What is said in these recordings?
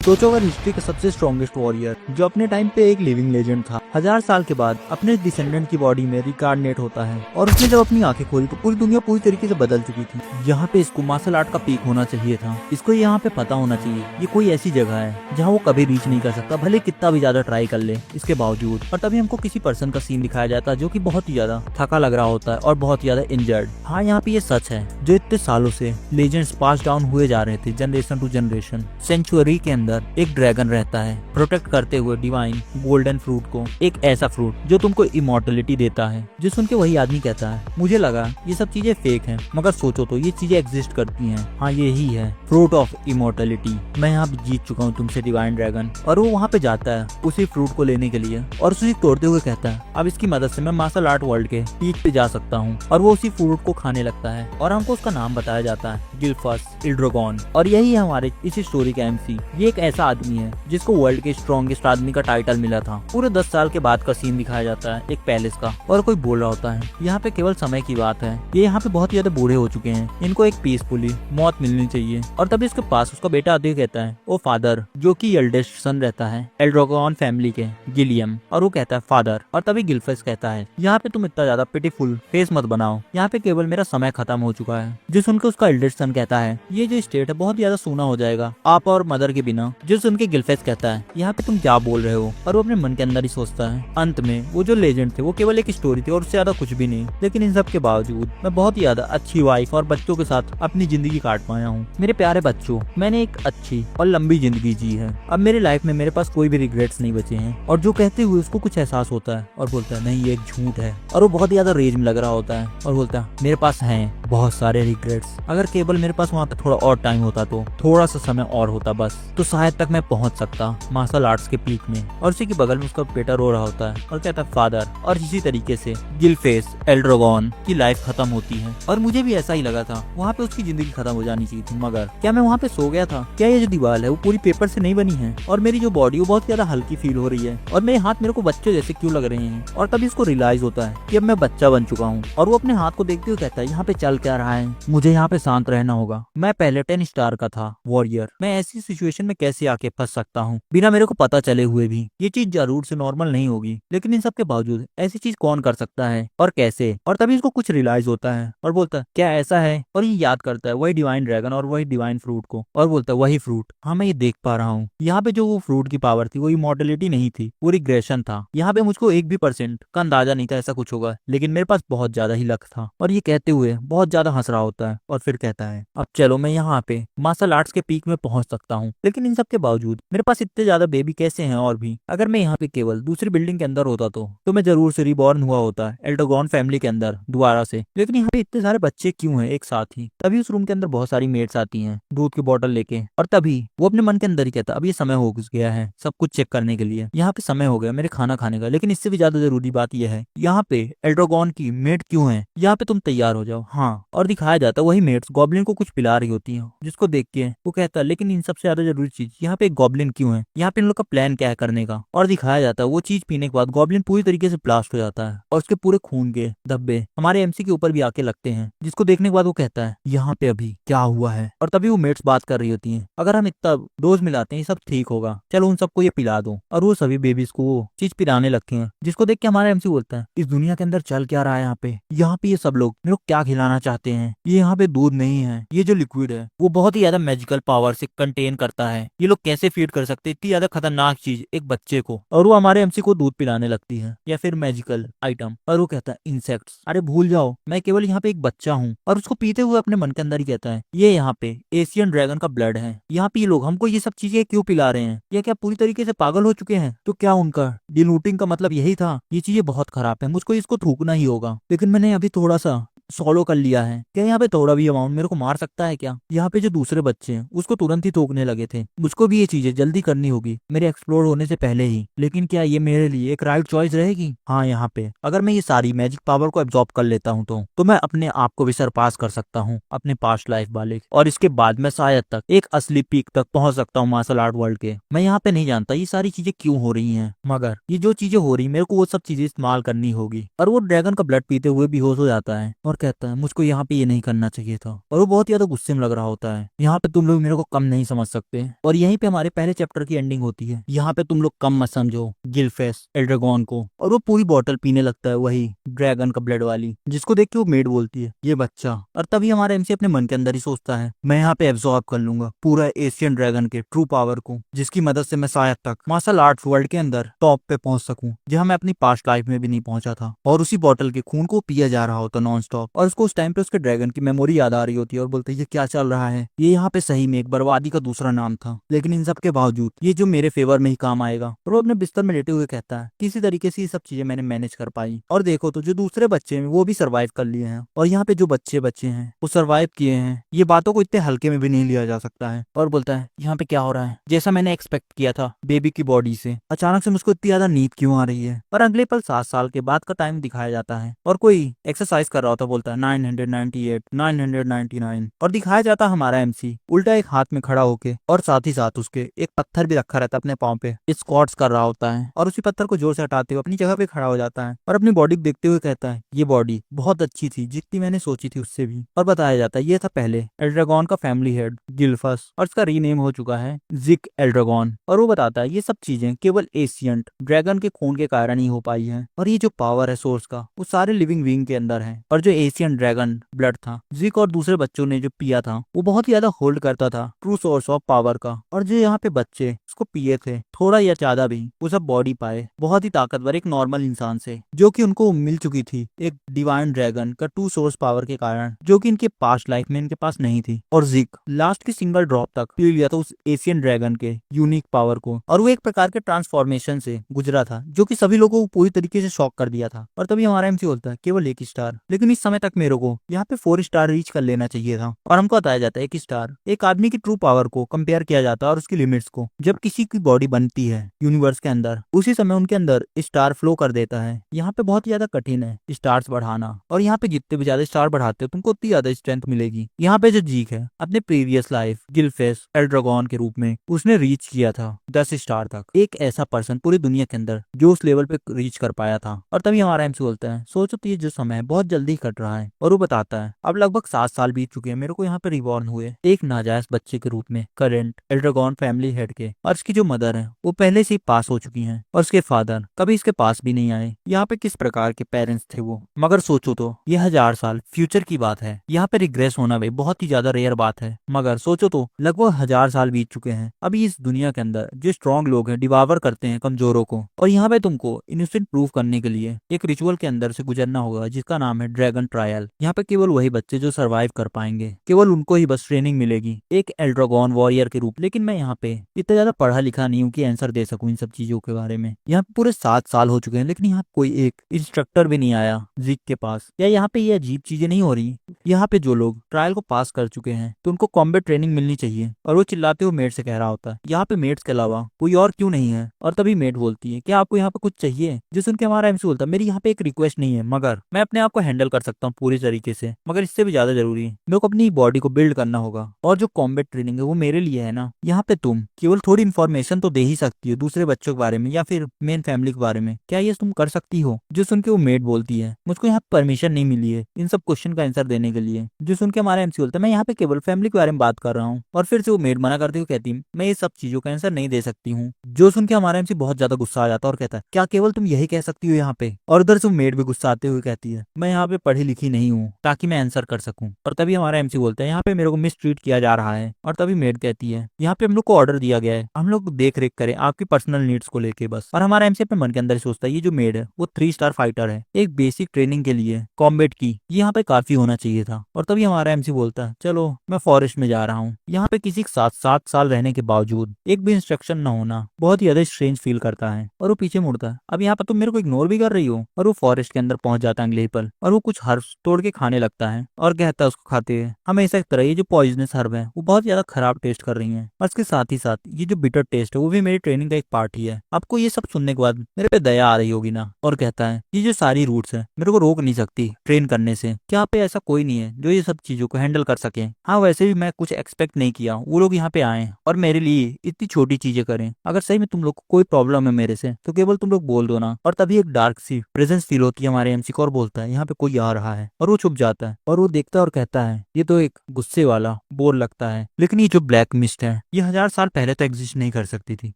सोचो अगर हिस्ट्री का सबसे स्ट्रॉन्गेस्ट वॉरियर जो अपने टाइम पे एक लिविंग लेजेंड था, 1000 साल के बाद अपने डिसेंडेंट की बॉडी में रिकार्नेट होता है और उसने जब अपनी आंखें खोली तो पूरी दुनिया पूरी तरीके से बदल चुकी थी। यहाँ पे इसको मार्शल आर्ट का पीक होना चाहिए था। इसको यहाँ पे पता होना चाहिए ये कोई ऐसी जगह है जहाँ वो कभी रीच नहीं कर सकता, भले कितना भी ज्यादा ट्राई कर ले इसके बावजूद। और तभी हमको किसी पर्सन का सीन दिखाया जाता है जो की बहुत ही ज्यादा थका लग रहा होता है और बहुत ज्यादा इंजर्ड। हाँ, यहाँ पे ये सच है जो इतने सालों से लेजेंड्स पास डाउन हुए जा रहे थे जनरेशन टू जनरेशन। सेंचुरी के अंदर एक ड्रैगन रहता है प्रोटेक्ट करते हुए डिवाइन गोल्डन फ्रूट को, एक ऐसा फ्रूट जो तुमको इमॉर्टलिटी देता है। जो सुन के वही आदमी कहता है मुझे लगा ये सब चीजें फेक हैं, मगर सोचो तो ये चीजें एग्जिस्ट करती हैं। हाँ, ये ही है फ्रूट ऑफ इमॉर्टलिटी। मैं यहाँ पे जीत चुका हूँ तुमसे डिवाइन ड्रैगन। और वो वहाँ पे जाता है उसी फ्रूट को लेने के लिए और उसे तोड़ते हुए कहता है अब इसकी मदद से मैं मार्शल आर्ट वर्ल्ड के पीक पे जा सकता हूँ। और वो उसी फ्रूट को खाने लगता है और हमको उसका नाम बताया जाता है गिल्फस इल्ड्रोगॉन। और यही है हमारे इस स्टोरी का एमसी। ये एक ऐसा आदमी है जिसको वर्ल्ड के स्ट्रॉन्गेस्ट आदमी का टाइटल मिला था। पूरे 10 साल के बाद का सीन दिखाया जाता है एक पैलेस का और कोई बोल रहा होता है यहाँ पे केवल समय की बात है, ये यहाँ पे बहुत ज्यादा बूढ़े हो चुके हैं, इनको एक पीसफुली मौत मिलनी चाहिए। और तभी उसके पास उसका बेटा आते कहता है वो फादर जो की एल्डेस्ट सन रहता है एल्ड्रोगॉन फैमिली के गिलियम। और वो कहता है फादर। और तभी गिल्फस कहता है यहाँ पे तुम इतना ज्यादा पिटीफुल फेस मत बनाओ, यहाँ पे केवल मेरा समय खत्म हो चुका है। जो सुनकर उसका एल्डेस्ट सन कहता है ये जो स्टेट है बहुत ज्यादा सूना हो जाएगा आप और मदर के बिना। जो सुन के गिल्फेस कहता है यहाँ पे तुम क्या बोल रहे हो। और वो अपने मन के अंदर ही सोचता है अंत में वो जो लेजेंड थे वो केवल एक स्टोरी थी और उससे ज्यादा कुछ भी नहीं। लेकिन इन सब के बावजूद मैं बहुत ही ज्यादा अच्छी वाइफ और बच्चों के साथ अपनी जिंदगी काट पाया हूँ। मेरे प्यारे बच्चों, मैंने एक अच्छी और लंबी जिंदगी जी है। अब मेरी लाइफ में मेरे पास कोई भी रिग्रेट्स नहीं बचे हैं। और जो कहते हुए उसको कुछ एहसास होता है और बोलता है नहीं ये एक झूठ है। और वो बहुत ज्यादा रेज में लग रहा होता है और बोलता है मेरे पास है बहुत सारे रिग्रेट्स, अगर केवल मेरे पास वहाँ तक थोड़ा और टाइम होता तो थोड़ा सा समय और होता बस तो शायद तक मैं पहुंच सकता मार्शल आर्ट्स के पीक में। और उसी के बगल में उसका बेटा रो रहा होता है और कहता है फादर। और इसी तरीके से गिल्फेस एल्ड्रोगॉन की लाइफ खत्म होती है। और मुझे भी ऐसा ही लगा था, वहाँ पे उसकी जिंदगी खत्म हो जानी चाहिए थी। मगर क्या मैं वहाँ पे सो गया था? क्या ये जो दीवार है वो पूरी पेपर से नहीं बनी है? और मेरी जो बॉडी वो बहुत ज्यादा हल्की फील हो रही है और मेरे हाथ मेरे को बच्चे जैसे क्यों लग रहे हैं? और तभी उसको रियलाइज होता है कि अब मैं बच्चा बन चुका हूँ। और वो अपने हाथ को देखते हुए कहता है यहाँ पे चल क्या रहा है, मुझे यहाँ पे शांत रहना होगा। मैं पहले 10 स्टार का था वॉरियर, मैं ऐसी सिचुएशन में कैसे आके फंस सकता हूँ बिना मेरे को पता चले हुए भी? ये चीज जरूर से नॉर्मल नहीं होगी, लेकिन इन सब के बावजूद ऐसी चीज कौन कर सकता है और कैसे? और तभी उसको कुछ रियलाइज होता है और बोलता है क्या ऐसा है? और ये याद करता है वही डिवाइन ड्रैगन और वही डिवाइन फ्रूट को और बोलता है वही फ्रूट। हाँ, मैं ये देख पा रहा हूँ यहाँ पे जो वो फ्रूट की पावर थी वो इमॉर्टलिटी नहीं थी, वो रिग्रेशन था। यहाँ पे मुझको 1% का अंदाजा नहीं था ऐसा कुछ होगा, लेकिन मेरे पास बहुत ज्यादा ही लक था। और ये कहते हुए बहुत ज्यादा हंस रहा होता है और फिर कहता है अब चलो मैं यहाँ पे मार्शल आर्ट्स के पीक में पहुंच सकता हूँ, लेकिन इन सब के बावजूद मेरे पास इतने ज्यादा बेबी कैसे हैं? और भी अगर मैं यहाँ पे केवल दूसरी बिल्डिंग के अंदर होता तो मैं जरूर से रिबॉर्न हुआ होता एल्ड्रोगॉन फैमिली के अंदर दोबारा से। लेकिन यहाँ पे इतने सारे बच्चे क्यों हैं एक साथ ही? तभी उस रूम के अंदर बहुत सारी मेट्स आती हैं दूध की बोतल लेके। और तभी वो अपने मन के अंदर ही कहता अब ये समय हो गया है सब कुछ चेक करने के लिए, यहाँ पे समय हो गया मेरे खाना खाने का। लेकिन इससे भी ज्यादा जरूरी बात यह है यहाँ पे एल्ड्रोगॉन की मेट क्यों है? यहाँ पे तुम तैयार हो जाओ। हाँ, और दिखाया जाता है वही मेट्स गॉब्लिन को कुछ पिला रही होती है, जिसको देख के वो कहता है लेकिन इन सबसे ज्यादा जरूरी चीज यहाँ पे एक गॉब्लिन क्यों है? यहाँ पे इन लोग का प्लान क्या है करने का? और दिखाया जाता है वो चीज पीने के बाद गॉब्लिन पूरी तरीके से ब्लास्ट हो जाता है और उसके पूरे खून के धब्बे हमारे एमसी के ऊपर भी आके लगते हैं, जिसको देखने के बाद वो कहता है यहाँ पे अभी क्या हुआ है? और तभी वो मेट्स बात कर रही होती हैं अगर हम इतना डोज मिलाते हैं ये सब ठीक होगा, चलो उन सबको ये पिला दो। और वो सभी बेबीज को वो चीज पिलाने लगते हैं, जिसको देख के हमारा एमसी बोलता है इस दुनिया के अंदर चल क्या रहा है? यहाँ पे ये सब लोग मेरे को क्या खिलाना चाहते हैं? ये यहाँ पे दूध नहीं है, ये जो लिक्विड है वो बहुत ही ज्यादा मैजिकल पावर से कंटेन करता है। ये लोग कैसे फीड कर सकते हैं इतनी ज्यादा खतरनाक चीज एक बच्चे को? और वो हमारे एमसी को दूध पिलाने लगती है या फिर मैजिकल आइटम। और वो कहता है इंसेक्ट्स, अरे भूल जाओ मैं केवल यहाँ पे एक बच्चा हूँ। और उसको पीते हुए अपने मन के अंदर ही कहता है ये यहाँ पे एशियन ड्रैगन का ब्लड है, यहाँ पे ये लोग हमको ये सब चीजें क्यों पिला रहे हैं? ये क्या पूरी तरीके से पागल हो चुके हैं? तो क्या उनका डिलूटिंग का मतलब यही था? ये चीजें बहुत खराब है, मुझको इसको थूकना ही होगा। लेकिन मैंने अभी थोड़ा सा सॉलो कर लिया है, क्या यहाँ पे थोड़ा भी अमाउंट मेरे को मार सकता है क्या? यहाँ पे जो दूसरे बच्चे हैं उसको तुरंत ही थूकने लगे थे, मुझको भी ये चीजें जल्दी करनी होगी मेरे एक्सप्लोर होने से पहले ही। लेकिन क्या ये मेरे लिए एक राइट चॉइस रहेगी? हाँ, यहाँ पे अगर मैं ये सारी मैजिक पावर को एब्जॉर्ब कर लेता हूँ तो मैं अपने आप को भी सरपास कर सकता हूँ अपने पास्ट लाइफ वाले, और इसके बाद मैं शायद तक एक असली पीक तक पहुंच सकता हूँ मार्शल आर्ट वर्ल्ड के। मैं यहाँ पे नहीं जानता ये सारी चीजें क्यों हो रही हैं, मगर ये जो चीजें हो रही मेरे को वो सब चीजें इस्तेमाल करनी होगी। और वो ड्रैगन का ब्लड पीते हुए बेहोश हो जाता है और कहता है मुझको यहाँ पे ये नहीं करना चाहिए था, और वो बहुत ज्यादा गुस्से में लग रहा होता है। यहाँ पे तुम लोग मेरे को कम नहीं समझ सकते, और यहीं पे हमारे पहले चैप्टर की एंडिंग होती है। यहाँ पे तुम लोग कम मत समझो गिलफेस एल्ड्रागॉन को, और वो पूरी बोतल पीने लगता है, वही ड्रैगन का ब्लड वाली, जिसको देख के वो मेड बोलती है ये बच्चा। और तभी हमारा एमसी अपने मन के अंदर ही सोचता है मैं यहाँ पे एब्जॉर्ब कर लूंगा पूरा एशियन ड्रैगन के ट्रू पावर को, जिसकी मदद से मैं शायद तक मार्शल आर्ट्स वर्ल्ड के अंदर टॉप पे पहुंच सकूं, जहां मैं अपनी पास्ट लाइफ में भी नहीं पहुंचा था। और उसी बोतल के खून को पिया जा रहा होता नॉन स्टॉप, और उसको उस टाइम पे उसके ड्रैगन की मेमोरी याद आ रही होती है, और बोलते ये क्या चल रहा है, ये यहाँ पे सही में एक बर्बादी का दूसरा नाम था, लेकिन इन सब के बावजूद ये जो मेरे फेवर में ही काम आएगा। और वो अपने बिस्तर में लेटे हुए कहता है किसी तरीके से ये सब चीजें मैंने मैनेज कर पाई, और देखो तो जो दूसरे बच्चे हैं वो भी सर्वाइव कर लिए हैं, और यहाँ पे जो बच्चे बच्चे हैं वो सर्वाइव किए हैं। ये बातों को इतने हल्के में भी नहीं लिया जा सकता है। और बोलता है यहाँ पे क्या हो रहा है, जैसा मैंने एक्सपेक्ट किया था बेबी की बॉडी से अचानक से मुझको इतनी ज्यादा नींद क्यों आ रही है। और अगले पल 7 साल के बाद का टाइम दिखाया जाता है, और कोई एक्सरसाइज कर रहा होता, बोलता है 998 999, और दिखाया जाता हमारा एमसी उल्टा एक हाथ में खड़ा होके, और साथ ही साथ उसके एक पत्थर भी रखा रहता है अपने पाँव पे, स्क्वाट्स कर रहा होता है, और उसी पत्थर को जोर से हटाते हुए अपनी जगह पे खड़ा हो जाता है, और अपनी बॉडी को देखते हुए कहता है ये बॉडी बहुत अच्छी थी जितनी मैंने सोची थी उससे भी। और बताया जाता है ये था पहले एल्ड्रागॉन का फैमिली हेड गिल्फस, और इसका रीनेम हो चुका है जिक एल्ड्रागॉन। और वो बताता है ये सब चीजें केवल एशियंट ड्रैगन के खून के कारण ही हो पाई है, और ये जो पावर है सोर्स का वो सारे लिविंग बीइंग के अंदर है। और जो एशियन ड्रैगन ब्लड था जिक और दूसरे बच्चों ने जो पिया था वो बहुत ही ज्यादा होल्ड करता था ट्रू सोर्स ऑफ पावर का, और जो यहाँ पे बच्चे उसको पिए थे थोड़ा या ज्यादा भी वो सब बॉडी पाए बहुत ही ताकतवर एक नॉर्मल इंसान से, जो कि उनको मिल चुकी थी एक डिवाइन ड्रैगन का ट्रू सोर्स पावर के कारण, जो कि इनके पास्ट लाइफ में इनके पास नहीं थी। और जिक लास्ट की सिंगल ड्रॉप तक पी लिया था उस एशियन ड्रैगन के यूनिक पावर को, और वो एक प्रकार के ट्रांसफॉर्मेशन से गुजरा था जो कि सभी लोगों को पूरी तरीके से शॉक कर दिया था। और तभी हमारा एमसी बोलता है केवल 1 स्टार, लेकिन इस समय तक मेरे को यहाँ पे 4 स्टार रीच कर लेना चाहिए था। और हमको बताया जाता है 1 स्टार एक आदमी की ट्रू पावर को कंपेयर किया जाता है और उसकी लिमिट्स को। जब किसी की बॉडी बनती है यूनिवर्स के अंदर उसी समय उनके अंदर स्टार फ्लो कर देता है। यहाँ पे बहुत ज्यादा कठिन है स्टार्स बढ़ाना, और यहाँ पे जितने भी ज्यादा स्टार बढ़ाते हो तुमको उतनी ज्यादा स्ट्रेंथ मिलेगी। यहाँ पे जो जीक है अपने प्रीवियस लाइफ गिलफेस एल्ड्रागॉन के रूप में उसने रीच किया था 10 स्टार तक, एक ऐसा पर्सन पूरी दुनिया के अंदर जो उस लेवल पे रीच कर पाया था। और तभी हमारा एमसी बोलता है सोचो तो ये जो समय है बहुत जल्दी कट रहा है, और वो बताता है अब लगभग 7 साल बीत चुके हैं मेरे को यहाँ पे रिबॉर्न हुए एक नाजायज बच्चे के रूप में करेंट एल्ड्रागॉन फैमिली हेड के, और इसकी जो मदर है वो पहले से ही पास हो चुकी हैं, और उसके फादर कभी इसके पास भी नहीं आए। यहाँ पे किस प्रकार के पेरेंट्स थे वो, मगर सोचो तो ये 1000 साल फ्यूचर की बात है। यहाँ पे रिग्रेस होना भी बहुत ही ज्यादा रेयर बात है, मगर सोचो तो लगभग 1000 साल बीत चुके हैं। अभी इस दुनिया के अंदर जो स्ट्रॉन्ग लोग हैं डिवावर करते हैं कमजोरों को, और यहाँ पे तुमको इनोसेंट प्रूव करने के लिए एक रिचुअल के अंदर से गुजरना होगा जिसका नाम है ड्रैगन ट्रायल। यहाँ पे केवल वही बच्चे जो सर्वाइव कर पाएंगे, केवल उनको ही बस ट्रेनिंग मिलेगी एक एल्ड्रागॉन वॉरियर के रूप। लेकिन मैं यहाँ पे इतना ज्यादा पढ़ा लिखा नहीं हूँ कि आंसर दे सकूं इन सब चीजों के बारे में। यहाँ पे पूरे 7 साल हो चुके हैं लेकिन यहाँ कोई एक इंस्ट्रक्टर भी नहीं आया जिक के पास। या यहाँ पे ये अजीब चीजें नहीं हो रही, यहाँ पे जो लोग ट्रायल को पास कर चुके हैं तो उनको कॉम्बैट ट्रेनिंग मिलनी चाहिए। और वो चिल्लाते हुए मेट से कह रहा होता है यहाँ पे मेट्स के अलावा कोई और क्यों नहीं है। और तभी मेट बोलती है क्या आपको यहाँ पे कुछ चाहिए, जो सुन के हमारा एमसी बोलता है मेरी यहाँ पे एक रिक्वेस्ट नहीं है, मगर मैं अपने आप को हैंडल कर सकता हूँ पूरी तरीके से, मगर इससे भी ज्यादा जरूरी है मेरे को अपनी बॉडी को बिल्ड करना होगा, और जो कॉम्बैट ट्रेनिंग है वो मेरे लिए है ना। यहाँ पे तुम केवल थोड़ी इन्फॉर्मेशन तो दे ही सकती हो दूसरे बच्चों के बारे में या फिर मेन फैमिली के बारे में, क्या ये तुम कर सकती हो। जो सुन के वो मेट बोलती है मुझको यहाँ परमिशन नहीं मिली है इन सब क्वेश्चन का आंसर देने के लिए। जो सुन के हमारा एमसी बोलता है मैं यहाँ पे केवल फैमिली के बारे में बात कर रहा हूँ। और फिर से वो मेट मना करती हुई कहती है मैं ये सब चीजों का आंसर नहीं दे सकती हूँ। जो सुन के हमारा एमसी बहुत ज्यादा गुस्सा आ जाता है और कहता है क्या केवल तुम यही कह सकती हो यहाँ पे। और उधर से मेट भी गुस्सा आते हुए कहती है मैं यहाँ पे पढ़ी लिखी नहीं हूँ ताकि मैं आंसर कर सकूँ। और तभी हमारा एमसी बोलता है यहाँ पे मेरे को मिस ट्रीट किया जा रहा है। और तभी मेट कहती है यहाँ पे हम लोग को ऑर्डर दिया गया है हम लोग देख रेख करें आपकी पर्सनल नीड्स को लेके बस। और हमारा एमसी अपने मन के अंदर सोचता है ये जो मेड है वो 3 स्टार फाइटर है, एक बेसिक ट्रेनिंग के लिए कॉम्बैट की ये यहाँ पे काफी होना चाहिए था। और तभी हमारा एमसी बोलता है चलो मैं फॉरेस्ट में जा रहा हूँ। यहाँ पे किसी के साथ 7 साल रहने के बावजूद एक भी इंस्ट्रक्शन न होना बहुत ही ज्यादा स्ट्रेंज फील करता है, और वो पीछे मुड़ता है अब यहाँ पर तुम मेरे को इग्नोर भी कर रही हो। और वो फॉरेस्ट के अंदर पहुंच जाता है अगले पल, और वो कुछ हर्ब्स तोड़ के खाने लगता है और कहता है उसको खाते हुए हमेशा की तरह ये जो पॉइजनस हर्ब है वो बहुत ज्यादा खराब टेस्ट कर रही है, और इसके साथ ही साथ ये जो बिटर टेस्ट है वो भी मेरी ट्रेनिंग का एक पार्ट ही है। आपको ये सब सुनने के बाद मेरे पे दया आ रही होगी ना। और कहता है ये जो सारी रूट्स है मेरे को रोक नहीं सकती ट्रेन करने से, क्या पे ऐसा कोई नहीं है जो ये सब चीजों को हैंडल कर सके। हाँ वैसे भी मैं कुछ एक्सपेक्ट नहीं किया वो लोग यहाँ पे आए और मेरे लिए इतनी छोटी चीजें करें। अगर सही में तुम लोग को कोई प्रॉब्लम है मेरे से तो केवल तुम लोग बोल दो ना। और तभी एक डार्क सी प्रेजेंस फील होती है हमारे एमसी को और बोलता है यहाँ पे कोई आ रहा रहा है और वो छुप जाता है और वो देखता है और कहता है ये तो एक गुस्से वाला बोर लगता है, लेकिन ये जो ब्लैक मिस्ट है ये 1000 साल पहले तो एग्जिस्ट नहीं कर सकती थी,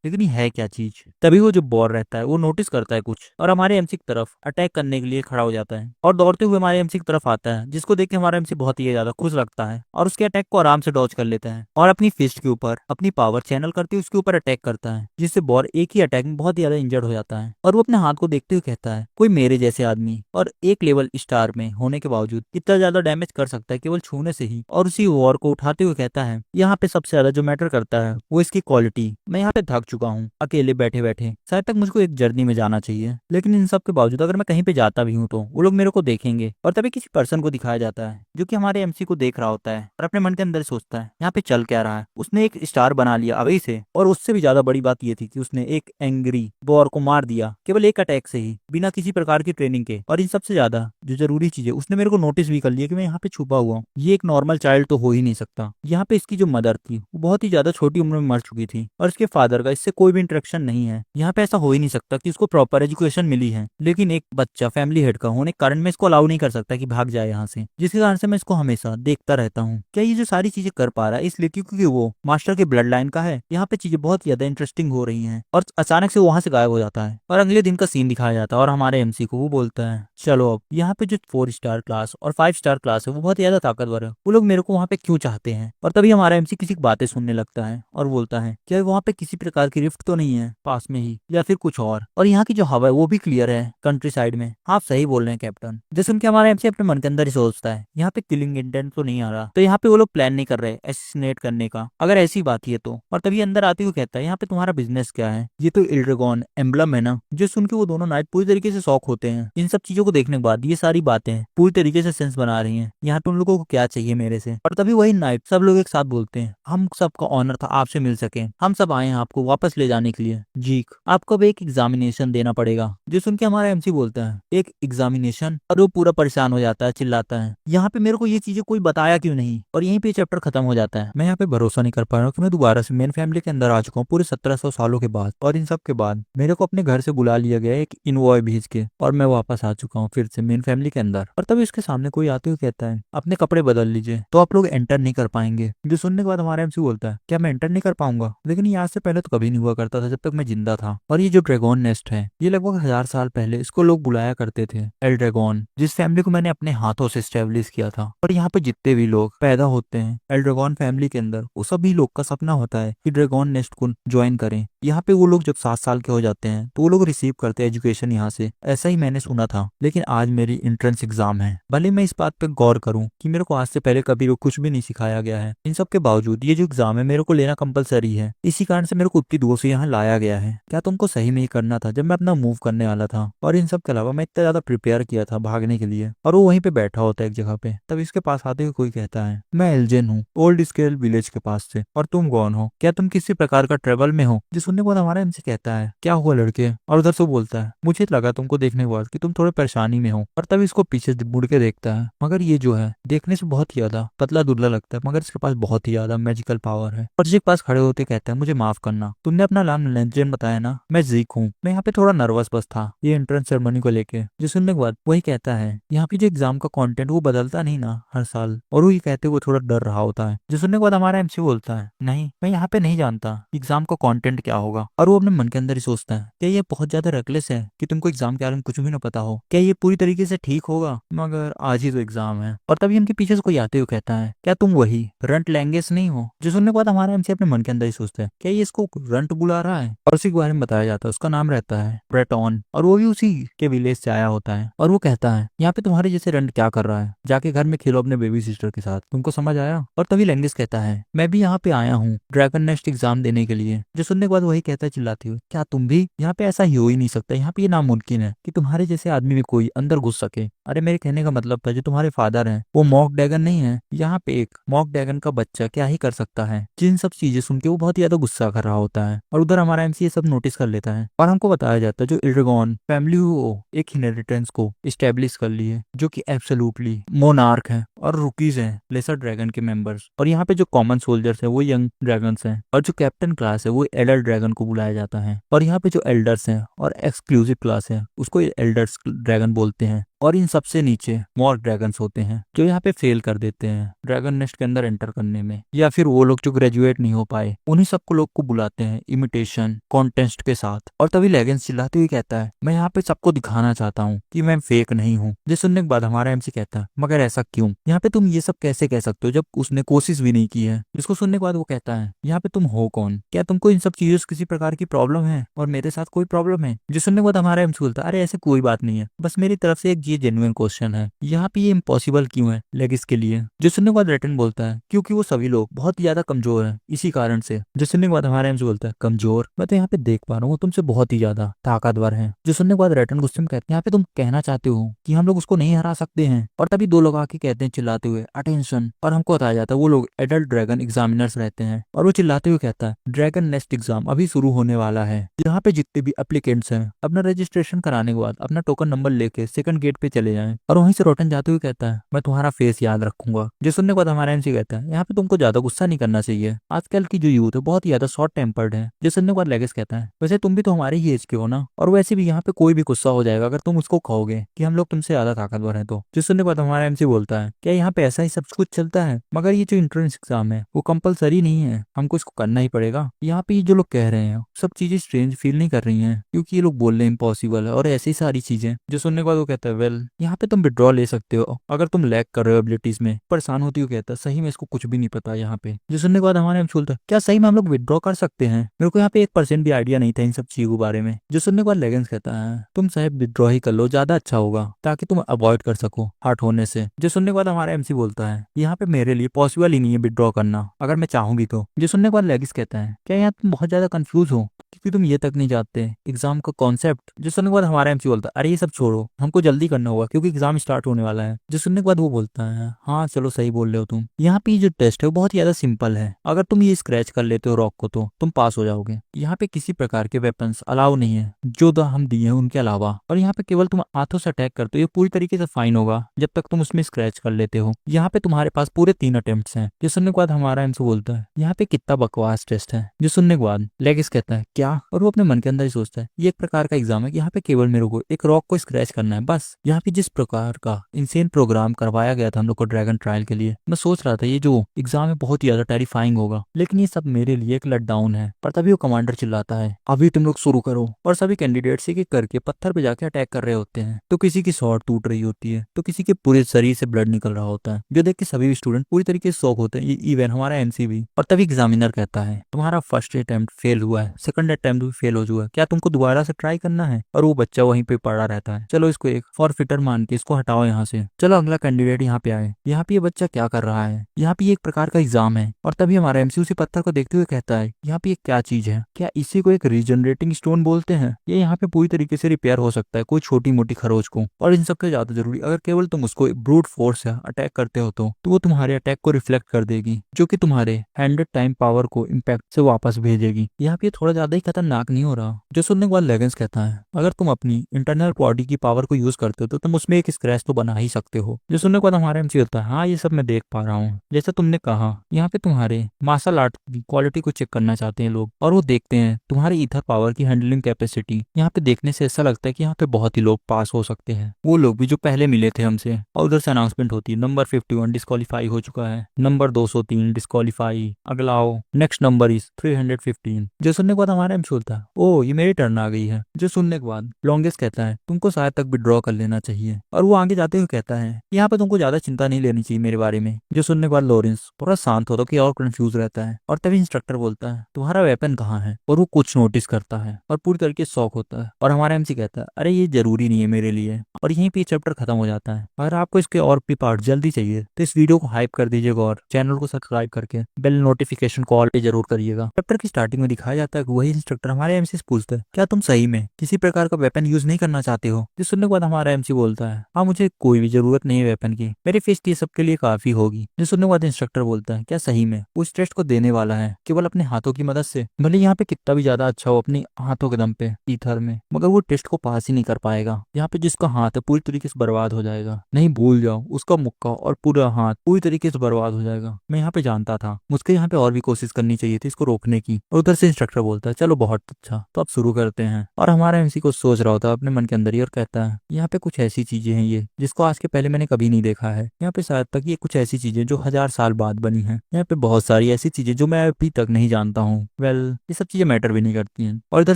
लेकिन ये है क्या चीज। तभी वो जो बोर रहता है वो नोटिस करता है कुछ और हमारे एमसी की तरफ अटैक करने के लिए खड़ा हो जाता है और दौड़ते हुए हमारे एमसी की तरफ आता है, जिसको देख के हमारा एमसी बहुत ही ज्यादा खुश लगता है और उसके अटैक को आराम से डॉज कर लेता है और अपनी फिस्ट के ऊपर अपनी पावर चैनल करते हुए उसके ऊपर अटैक करता है, जिससे बॉर एक ही अटैक में बहुत ज्यादा इंजर्ड हो जाता है और वो अपने हाथ को देखते हुए कहता है कोई मेरे जैसे आदमी और एक लेवल स्टार में होने के बावजूद इतना ज्यादा डैमेज कर सकता है केवल छूने से ही। और उसी वॉर को उठाते हुए कहता है यहाँ पे सबसे ज्यादा जो मैटर करता है वो इसकी क्वालिटी। मैं यहाँ पे थक चुका हूँ अकेले बैठे बैठे, शायद तक मुझको एक जर्नी में जाना चाहिए, लेकिन इन सब के बावजूद अगर मैं कहीं पे जाता भी हूँ तो वो लोग मेरे को देखेंगे। और तभी किसी पर्सन को दिखाया जाता है जो कि हमारे एमसी को देख रहा होता है और अपने मन के अंदर सोचता है यहाँ पे चल क्या रहा है। उसने एक स्टार बना लिया अभी से, और उससे भी ज्यादा बड़ी बात ये थी कि उसने एक एंग्री बॉर को मार दिया केवल एक अटैक से ही, बिना किसी प्रकार की ट्रेनिंग के। और इन सबसे ज्यादा जो जरूरी चीज है उसने मेरे को नोटिस भी कर लिया कि मैं यहाँ पे छुपा हुआ हूँ। ये एक नॉर्मल चाइल्ड तो हो ही नहीं सकता। यहाँ पे इसकी जो मदर थी वो बहुत ही ज्यादा छोटी उम्र में मर चुकी थी और इसके फादर का इससे कोई भी इंटरेक्शन नहीं है। यहाँ पे ऐसा हो ही नहीं सकता कि उसको प्रॉपर एजुकेशन मिली है, लेकिन एक बच्चा फैमिली हेड का होने के कारण मैं इसको अलाउ नहीं कर सकता कि भाग जाए यहाँ से, जिसके कारण से मैं इसको हमेशा देखता रहता हूँ। क्या ये जो सारी चीजें कर पा रहा है इसलिए क्योंकि वो मास्टर के ब्लड लाइन का है। यहाँ पे चीजें बहुत ज्यादा इंटरेस्टिंग हो रही हैं और अचानक से वहां से गायब हो जाता है और अगले दिन का सीन दिखाया जाता है और हमारे एमसी को वो बोलता है चलो अब यहाँ पे जो 4 स्टार क्लास और 5 स्टार क्लास है वो बहुत ज्यादा ताकतवर है, वो लोग मेरे को वहाँ पे क्यों चाहते हैं। और तभी हमारा एमसी किसी की बातें सुनने लगता है और बोलता है क्या वहाँ पे किसी प्रकार की रिफ्ट तो नहीं है पास में ही या फिर कुछ और यहाँ की जो हवा है वो भी क्लियर है कंट्री साइड में। आप सही बोल रहे हैं कैप्टन। जैसे उनके हमारा एमसी अपने मन के अंदर ही सोचता है यहाँ पे किलिंग इंटेंट तो नहीं आ रहा, तो यहाँ पे वो लोग प्लान नहीं कर रहे एसिनेट करने का, अगर ऐसी बात है तो। और तभी अंदर आते हुए कहता है यहाँ पे तुम्हारा बिजनेस क्या है, ये तो इल्ड्रेगॉन एम्बलम है ना। जो सुन के वो दोनों नाइट पूरी तरीके से शॉक होते हैं। इन सब चीजों को देखने के बाद ये सारी बातें पूरी तरीके से सेंस बना रही हैं। यहाँ पे उन लोगों को क्या चाहिए मेरे से। और तभी वही नाइट सब लोग एक साथ बोलते हैं हम सबका ऑनर था आपसे मिल सके, हम सब आए हैं आपको वापस ले जाने के लिए। जीक आपको अब एक एग्जामिनेशन देना पड़ेगा। जो सुन के हमारा एमसी बोलता है एक एग्जामिनेशन, और वो पूरा परेशान हो जाता है चिल्लाता है यहाँ पे मेरे को ये चीजें कोई बताया क्यों नहीं। और यहीं पे चैप्टर खत्म हो जाता है। मैं यहाँ पे भरोसा नहीं कर पा रहा हूँ कि मैं दोबारा से मेन फैमिली के अंदर आ चुका हूँ पूरे 1700 सालों के बाद, और इन सब के बाद मेरे को अपने घर से बुला लिया गया एक इनवॉय भेज के, और मैं वापस आ चुका हूँ फिर से मेन फैमिली के अंदर। और तभी उसके सामने कोई आते हुए कहता है अपने कपड़े बदल लीजिए तो आप लोग एंटर नहीं कर पाएंगे। जो सुनने के बाद हमारा एमसी बोलता है क्या मैं एंटर नहीं कर पाऊंगा, लेकिन ये आज से पहले तो कभी नहीं हुआ करता था जब तक मैं जिंदा था। और ये जो ड्रैगन नेस्ट है ये लगभग 1000 साल पहले इसको लोग बुलाया करते थे एल ड्रैगन, जिस फैमिली को मैंने अपने हाथों से स्टेब्लिश किया था। और यहाँ पे जितने भी लोग पैदा होते हैं एल ड्रैगन फैमिली के अंदर वो सभी लोग का सपना होता है कि ड्रैगन नेस्ट को ज्वाइन करें। यहाँ पे वो लोग जब 7 साल के हो जाते हैं तो वो लोग रिसीव करते हैं एजुकेशन यहाँ से, ऐसा ही मैंने सुना था। लेकिन आज मेरी एंट्रेंस एग्जाम है, भले मैं इस बात पे गौर करूं कि मेरे को आज से पहले कभी कुछ भी नहीं सिखाया गया है, इन सब के बावजूद ये जो एग्जाम है मेरे को लेना कंपलसरी है। इसी कारण से मेरे को उतनी दूर से यहाँ लाया गया है। क्या तुमको सही में ही करना था जब मैं अपना मूव करने वाला था। और इन सब के अलावा मैं इतना ज्यादा प्रिपेयर किया था भागने के लिए, और वो वहीं पे बैठा होता है एक जगह पे। तब इसके पास आते हुए कोई कहता है मैं एल्जेन हूँ ओल्ड स्केल विलेज के पास से, और तुम कौन हो, क्या तुम किसी प्रकार का ट्रेवल में हो। जो सुनने के बाद हमारा इनसे कहता है क्या हुआ लड़के, और उधर से बोलता है मुझे लगा तुमको देखने के बाद कि तुम थोड़े परेशानी में हो। और तब इसको पीछे मुड़ के देखता है, मगर ये जो है देखने से बहुत ही ज्यादा पतला दुबला लगता है, मगर इसके पास बहुत ही ज्यादा मैजिकल पावर है। और जिसके पास खड़े होते कहता है मुझे माफ करना, तुमने अपना नाम लेजेंड बताया ना, मैं जीक हूँ। मैं यहाँ पे थोड़ा नर्वस बस था ये एंट्रेंस सेरेमनी को लेके। जो सुनने के बाद वही कहता है यहाँ पे जो एग्जाम का कंटेंट वो बदलता नहीं ना हर साल, और वो ये कहते हुए थोड़ा डर रहा होता है। जो सुनने के बाद हमारा एमसी बोलता है नहीं मैं यहाँ पे नहीं जानता एग्जाम का कंटेंट क्या होगा। और वो अपने मन के अंदर ही सोचता है क्या ये बहुत ज्यादा रेकलेस है कि तुमको एग्जाम के बारे में कुछ भी ना पता हो, क्या ये पूरी तरीके से ठीक होगा, मगर आज ही तो एग्जाम है। और तभी उनके पीछे से कोई आते हुए कहता है क्या तुम वही रंट लैंगेस नहीं हो। जो सुनने के बाद हमारा एमसी अपने मन के अंदर ही सोचता है क्या ये इसको रंट बुला रहा है। और उसी के बारे में बताया जाता है उसका नाम रहता है ब्रेटॉन, और वो भी उसी के विलेज से आया होता है। और वो कहता है यहाँ पे तुम्हारे जैसे रंट क्या कर रहा है, जाके घर में खेलो अपने बेबी सिस्टर के साथ, तुमको समझ आया। और तभी लैंगेस कहता है मैं भी यहाँ पे आया हूँ ड्रैगन नेस्ट एग्जाम देने के लिए। जो सुनने के बाद वही कहता है चिल्लाती हुई क्या तुम भी, यहाँ पे ऐसा ही हो ही नहीं सकता, यहाँ पे ये नामुमकिन है कि तुम्हारे जैसे आदमी में कोई अंदर घुस सके। अरे मेरे कहने का मतलब था जो तुम्हारे फादर हैं वो मॉक ड्रैगन नहीं है, यहाँ पे एक मॉक ड्रैगन का बच्चा क्या ही कर सकता है। जिन सब चीजें सुन के वो बहुत ज्यादा गुस्सा कर रहा होता है। और उधर हमारा एमसी ये सब नोटिस कर लेता है और हमको बताया जाता है जो इल्ड्रेगन फैमिली वो एक इनहेरिटेंस को स्टेब्लिश कर ली है जो कि एब्सोल्युटली मोनार्क है। और रुकीज हैं लेसर ड्रैगन के मेंबर्स। और यहाँ पे जो कॉमन सोल्जर्स हैं वो यंग ड्रैगन्स हैं, और जो कैप्टन क्लास है वो एडल्ट ड्रैगन को बुलाया जाता है। और यहाँ पे जो एल्डर्स हैं और एक्सक्लूसिव क्लास है उसको एल्डर्स ड्रैगन बोलते हैं। और इन सबसे नीचे मॉर्क ड्रैगन्स होते हैं जो यहाँ पे फेल कर देते हैं ड्रैगन नेस्ट के अंदर एंटर करने में, या फिर वो लोग जो ग्रेजुएट नहीं हो पाए, उन्हीं सबको लोग को बुलाते हैं इमिटेशन कॉन्टेस्ट के साथ। और तभी लेगेंस चिल्लाते हुए कहता है, मैं यहाँ पे सबको दिखाना चाहता हूँ कि मैं फेक नहीं हूँ। ये सुनने के बाद हमारा एमसी कहता है, मगर ऐसा क्यों? यहाँ पे तुम ये सब कैसे कह सकते हो जब उसने कोशिश भी नहीं की है? जिसको सुनने के बाद वो कहता है, यहाँ पे तुम हो कौन? क्या तुमको इन सब चीजों से किसी प्रकार की प्रॉब्लम है और मेरे साथ कोई प्रॉब्लम है? जो सुनने के बाद हमारा एमसी बोलता है, अरे ऐसे कोई बात नहीं है, बस मेरी तरफ से एक ये जेन्युइन क्वेश्चन है, यहाँ पे ये इम्पॉसिबल क्यों है लेगिस के लिए? जो सुनने के बाद रेटन बोलता है, क्योंकि वो सभी लोग बहुत ज्यादा कमजोर हैं इसी कारण से। जो सुनने के बाद हमारा एमसी बोलता है, कमजोर? मैं तो यहाँ पे देख पा रहा हूँ वो तुमसे बहुत ही ज्यादा ताकतवर है। जो सुनने के बाद रेटन गुस्से में कहते हैं, यहाँ पे तुम कहना चाहते हो कि हम लोग उसको नहीं हरा सकते हैं? और तभी दो लोग आके कहते हैं चिल्लाते हुए, अटेंशन। और हमको बताया जाता है वो लोग एडल्ट ड्रैगन एग्जामिनर्स रहते हैं। और वो चिल्लाते हुए कहता है, ड्रैगन नेस्ट एग्जाम अभी शुरू होने वाला है, यहाँ पे जितने भी एप्लीकेंट्स हैं अपना रजिस्ट्रेशन कराने के बाद अपना टोकन नंबर लेके सेकंड गेट पे चले जाएं। और वहीं से रोटन जाते हुए कहता है, मैं तुम्हारा फेस याद रखूंगा। जो सुनने के बाद हमारा एमसी कहता है, यहाँ पे तुमको ज्यादा गुस्सा नहीं करना चाहिए, आजकल की जो यूथ है बहुत ही ज्यादा शॉर्ट टेम्पर्ड है। जो सुनने के बाद लेगेस कहता है, वैसे तुम भी तो हमारे ही एज के हो ना, और वैसे भी यहाँ पे कोई भी गुस्सा हो जाएगा अगर तुम उसको कहोगे कि हम लोग तुमसे ज्यादा ताकतवर हैं तो। जो सुनने के बाद हमारा एमसी बोलता है, क्या यहाँ पे ऐसा ही सब कुछ चलता है? मगर ये जो एंट्रेंस एग्जाम है वो कंपलसरी नहीं है, हमको इसको करना ही पड़ेगा। यहाँ पे ये जो लोग कह रहे हैं सब चीजें स्ट्रेंज फील नहीं कर रही हैं, क्योंकि ये लोग बोल रहे हैं इम्पॉसिबल है और ऐसी सारी चीजें। जो सुनने के बाद वो कहता है, वेल यहाँ पे तुम विड्रॉ ले सकते हो अगर तुम लैक कर रहे हो एबिलिटीज में। परेशान होती हुई कहता है, सही में इसको कुछ भी नहीं पता यहाँ पे। जो सुनने के बाद हमारे एमसी बोलता है, क्या सही में हम लोग विड्रॉ कर सकते हैं? मेरे को यहाँ पे 1% भी आइडिया नहीं था इन सब चीजों के बारे में। जो सुनने के बाद लेगेंस कहता है, तुम साहब विड्रॉ ही कर लो, ज्यादा अच्छा होगा ताकि तुम अवॉइड कर सको हार्ट होने से। जो सुनने के बाद हमारा एमसी बोलता है, यहाँ पे मेरे लिए पॉसिबल ही नहीं है विड्रॉ करना अगर मैं चाहूंगी तो। जो सुनने के बाद लेगिस कहता है, क्या यहाँ तुम बहुत ज्यादा कंफ्यूज हो क्योंकि तुम ये तक नहीं जानते एग्जाम का कॉन्सेप्ट? जो सुनने के बाद हमारा एमसी बोलता है, अरे ये सब छोड़ो, हमको जल्दी करना होगा क्योंकि एग्जाम स्टार्ट होने वाला है। जो सुनने के बाद वो बोलता है, हाँ चलो सही बोल रहे हो तुम, यहाँ पे जो टेस्ट है वो बहुत ज्यादा सिंपल है, अगर तुम ये स्क्रैच कर लेते हो रॉक को तो तुम पास हो जाओगे। यहाँ पे किसी प्रकार के वेपन्स अलाउ नहीं है जो हम दिए हैं उनके अलावा, और यहाँ पे केवल तुम हाथों से अटैक करते हो, ये पूरी तरीके से फाइन होगा जब तक तुम उसमें स्क्रैच कर लेते हो। यहाँ पे तुम्हारे पास पूरे 3 अटेम्प्ट्स हैं। जो सुनने के बाद हमारा एमसी बोलता है, यहाँ पे कितना बकवास टेस्ट है। जो सुनने के बाद लेगिस कहता है, क्या? और वो अपने मन के अंदर ही सोचता है, ये एक प्रकार का एग्जाम है, यहाँ पे केवल मेरे को एक रॉक को स्क्रैच करना है बस। यहाँ पे जिस प्रकार का इंसेन प्रोग्राम करवाया गया था हम लोग को ड्रैगन ट्रायल के लिए, मैं सोच रहा था ये जो एग्जाम है बहुत ही ज्यादा टेरिफाइंग होगा, लेकिन ये सब मेरे लिए एक लेट डाउन है। पर तभी वो कमांडर चिल्लाता है, अभी तुम लोग शुरू करो। और सभी कैंडिडेट्स एक एक करके पत्थर पे जाके अटैक कर रहे होते हैं, तो किसी की शॉर्ट टूट रही होती है, तो किसी के पूरे शरीर से ब्लड निकल रहा होता है, जो देख के सभी स्टूडेंट पूरी तरीके से शॉक होते हैं, इवन हमारा एमसी भी। और तभी एग्जामिनर कहता है, तुम्हारा फर्स्ट अटेम्प्ट फेल हुआ है, सेकंड अटेम्प्ट भी फेल हो चुका है, क्या तुमको दोबारा से ट्राई करना है? और वो बच्चा वहीं पे पड़ा रहता है, चलो इसको एक फॉरफिटर मान के इसको हटाओ यहाँ से, चलो अगला कैंडिडेट यहाँ पे आए। यहाँ पे ये बच्चा क्या कर रहा है? यहाँ पे एक प्रकार का एग्जाम है। और तभी हमारा एमसी उसी पत्थर को देखते हुए कहता है, यहाँ पे क्या चीज है? क्या इसी को एक रीजनरेटिंग स्टोन बोलते हैं? ये यहाँ पे पूरी तरीके से रिपेयर हो सकता है कोई छोटी मोटी खरोच को। और इन सबसे ज्यादा जरूरी, अगर केवल तुम उसको ब्रूट फोर्स से अटैक करते हो तो वो तुम्हारे अटैक को रिफ्लेक्ट कर देगी, जो कि तुम्हारे 100 टाइम पावर को इम्पैक्ट से वापस भेजेगी। यहाँ पे थोड़ा ज्यादा ही खतरनाक नहीं हो रहा? जो सुनने के बाद लेगेंस कहता है, अगर तुम अपनी इंटरनल बॉडी की पावर को यूज करते हो तो तुम उसमें एक स्क्रैच तो बना ही सकते हो। जो सुनने के बाद हमारा एमसी होता है, हाँ ये सब मैं देख पा रहा हूँ, जैसा तुमने कहा यहाँ पे तुम्हारे मार्शल आर्ट की क्वालिटी को चेक करना चाहते हैं लोग, और वो देखते हैं तुम्हारी ईथर पावर की हैंडलिंग कैपेसिटी। यहाँ पे देखने से ऐसा लगता है कि यहाँ पे बहुत ही लोग पास हो सकते हैं, वो लोग भी जो पहले मिले थे हमसे। और उधर से अनाउंसमेंट होती है, नंबर 51 डिस्क्वालीफाई हो चुका है, नंबर 203 डिस्क्वालीफाई, अगला आओ, नेक्स्ट नंबर इज 315। जो सुनने के बाद हमारा एमसी बोलता है, ओ ये मेरी टर्न आ गई है। जो सुनने के बाद लॉन्गेस्ट कहता है, तुमको शायद तक विड्रॉ कर लेना चाहिए। और वो आगे जाते हुए कहता है, यहाँ पे तुमको ज्यादा चिंता नहीं लेनी चाहिए मेरे बारे में। जो सुनने के बाद लॉरेंस थोड़ा शांत होता कि और कंफ्यूज रहता है। और तभी इंस्ट्रक्टर बोलता है, तुम्हारा वेपन कहाँ है? और वो कुछ नोटिस करता है और पूरी तरीके से शॉक होता है। और हमारा एमसी कहता है, अरे ये जरूरी नहीं है मेरे लिए। और यहीं पे चैप्टर खत्म हो जाता है। अगर आपको इसके और भी पार्ट जल्दी चाहिए तो इस वीडियो को हाइप कर दीजिएगा और चैनल को सब्सक्राइब करके बेल नोटिफिकेशन को ऑल पे जरूर करिएगा। चैप्टर की स्टार्टिंग में दिखाया जाता है कि वही इंस्ट्रक्टर हमारे एमसी से पूछता है, क्या तुम सही में किसी प्रकार का वेपन यूज नहीं करना चाहते हो? जिस सुनने के बाद हमारा एमसी बोलता है, हाँ मुझे कोई भी जरूरत नहीं है वेपन की, मेरी फिस्ट ये सबके लिए काफी होगी। जिस सुनने के बाद इंस्ट्रक्टर बोलता है, क्या सही में उस टेस्ट को देने वाला है केवल अपने हाथों की मदद से? भले यहाँ पे कितना भी ज्यादा अच्छा हो अपनी हाथों के दम पे ईथर में, मगर वो टेस्ट को पास ही नहीं कर पाएगा। यहाँ पे जिसका हाथ है पूरी तरीके से बर्बाद हो जाएगा। नहीं भूल जाओ, उसका मुक्का और पूरा हाथ पूरी तरीके से बर्बाद हो जाएगा। मैं यहाँ पे जानता था मुझको यहाँ पे और भी कोशिश करनी चाहिए थी इसको रोकने की। और उधर से इंस्ट्रक्टर बोलता है चलो बहुत अच्छा, तो अब शुरू करते हैं। और हमारा एमसी को सोच रहा होता है अपने मन के अंदर ही और कहता है यहाँ पे कुछ ऐसी चीजें हैं ये जिसको आज के पहले मैंने कभी नहीं देखा है। यहाँ पे शायद तक ये कुछ ऐसी चीजें जो 1000 साल बाद बनी हैं। यहाँ पे बहुत सारी ऐसी चीजें जो मैं अभी तक नहीं जानता हूँ। वेल ये सब चीजें मैटर भी नहीं करती हैं। और इधर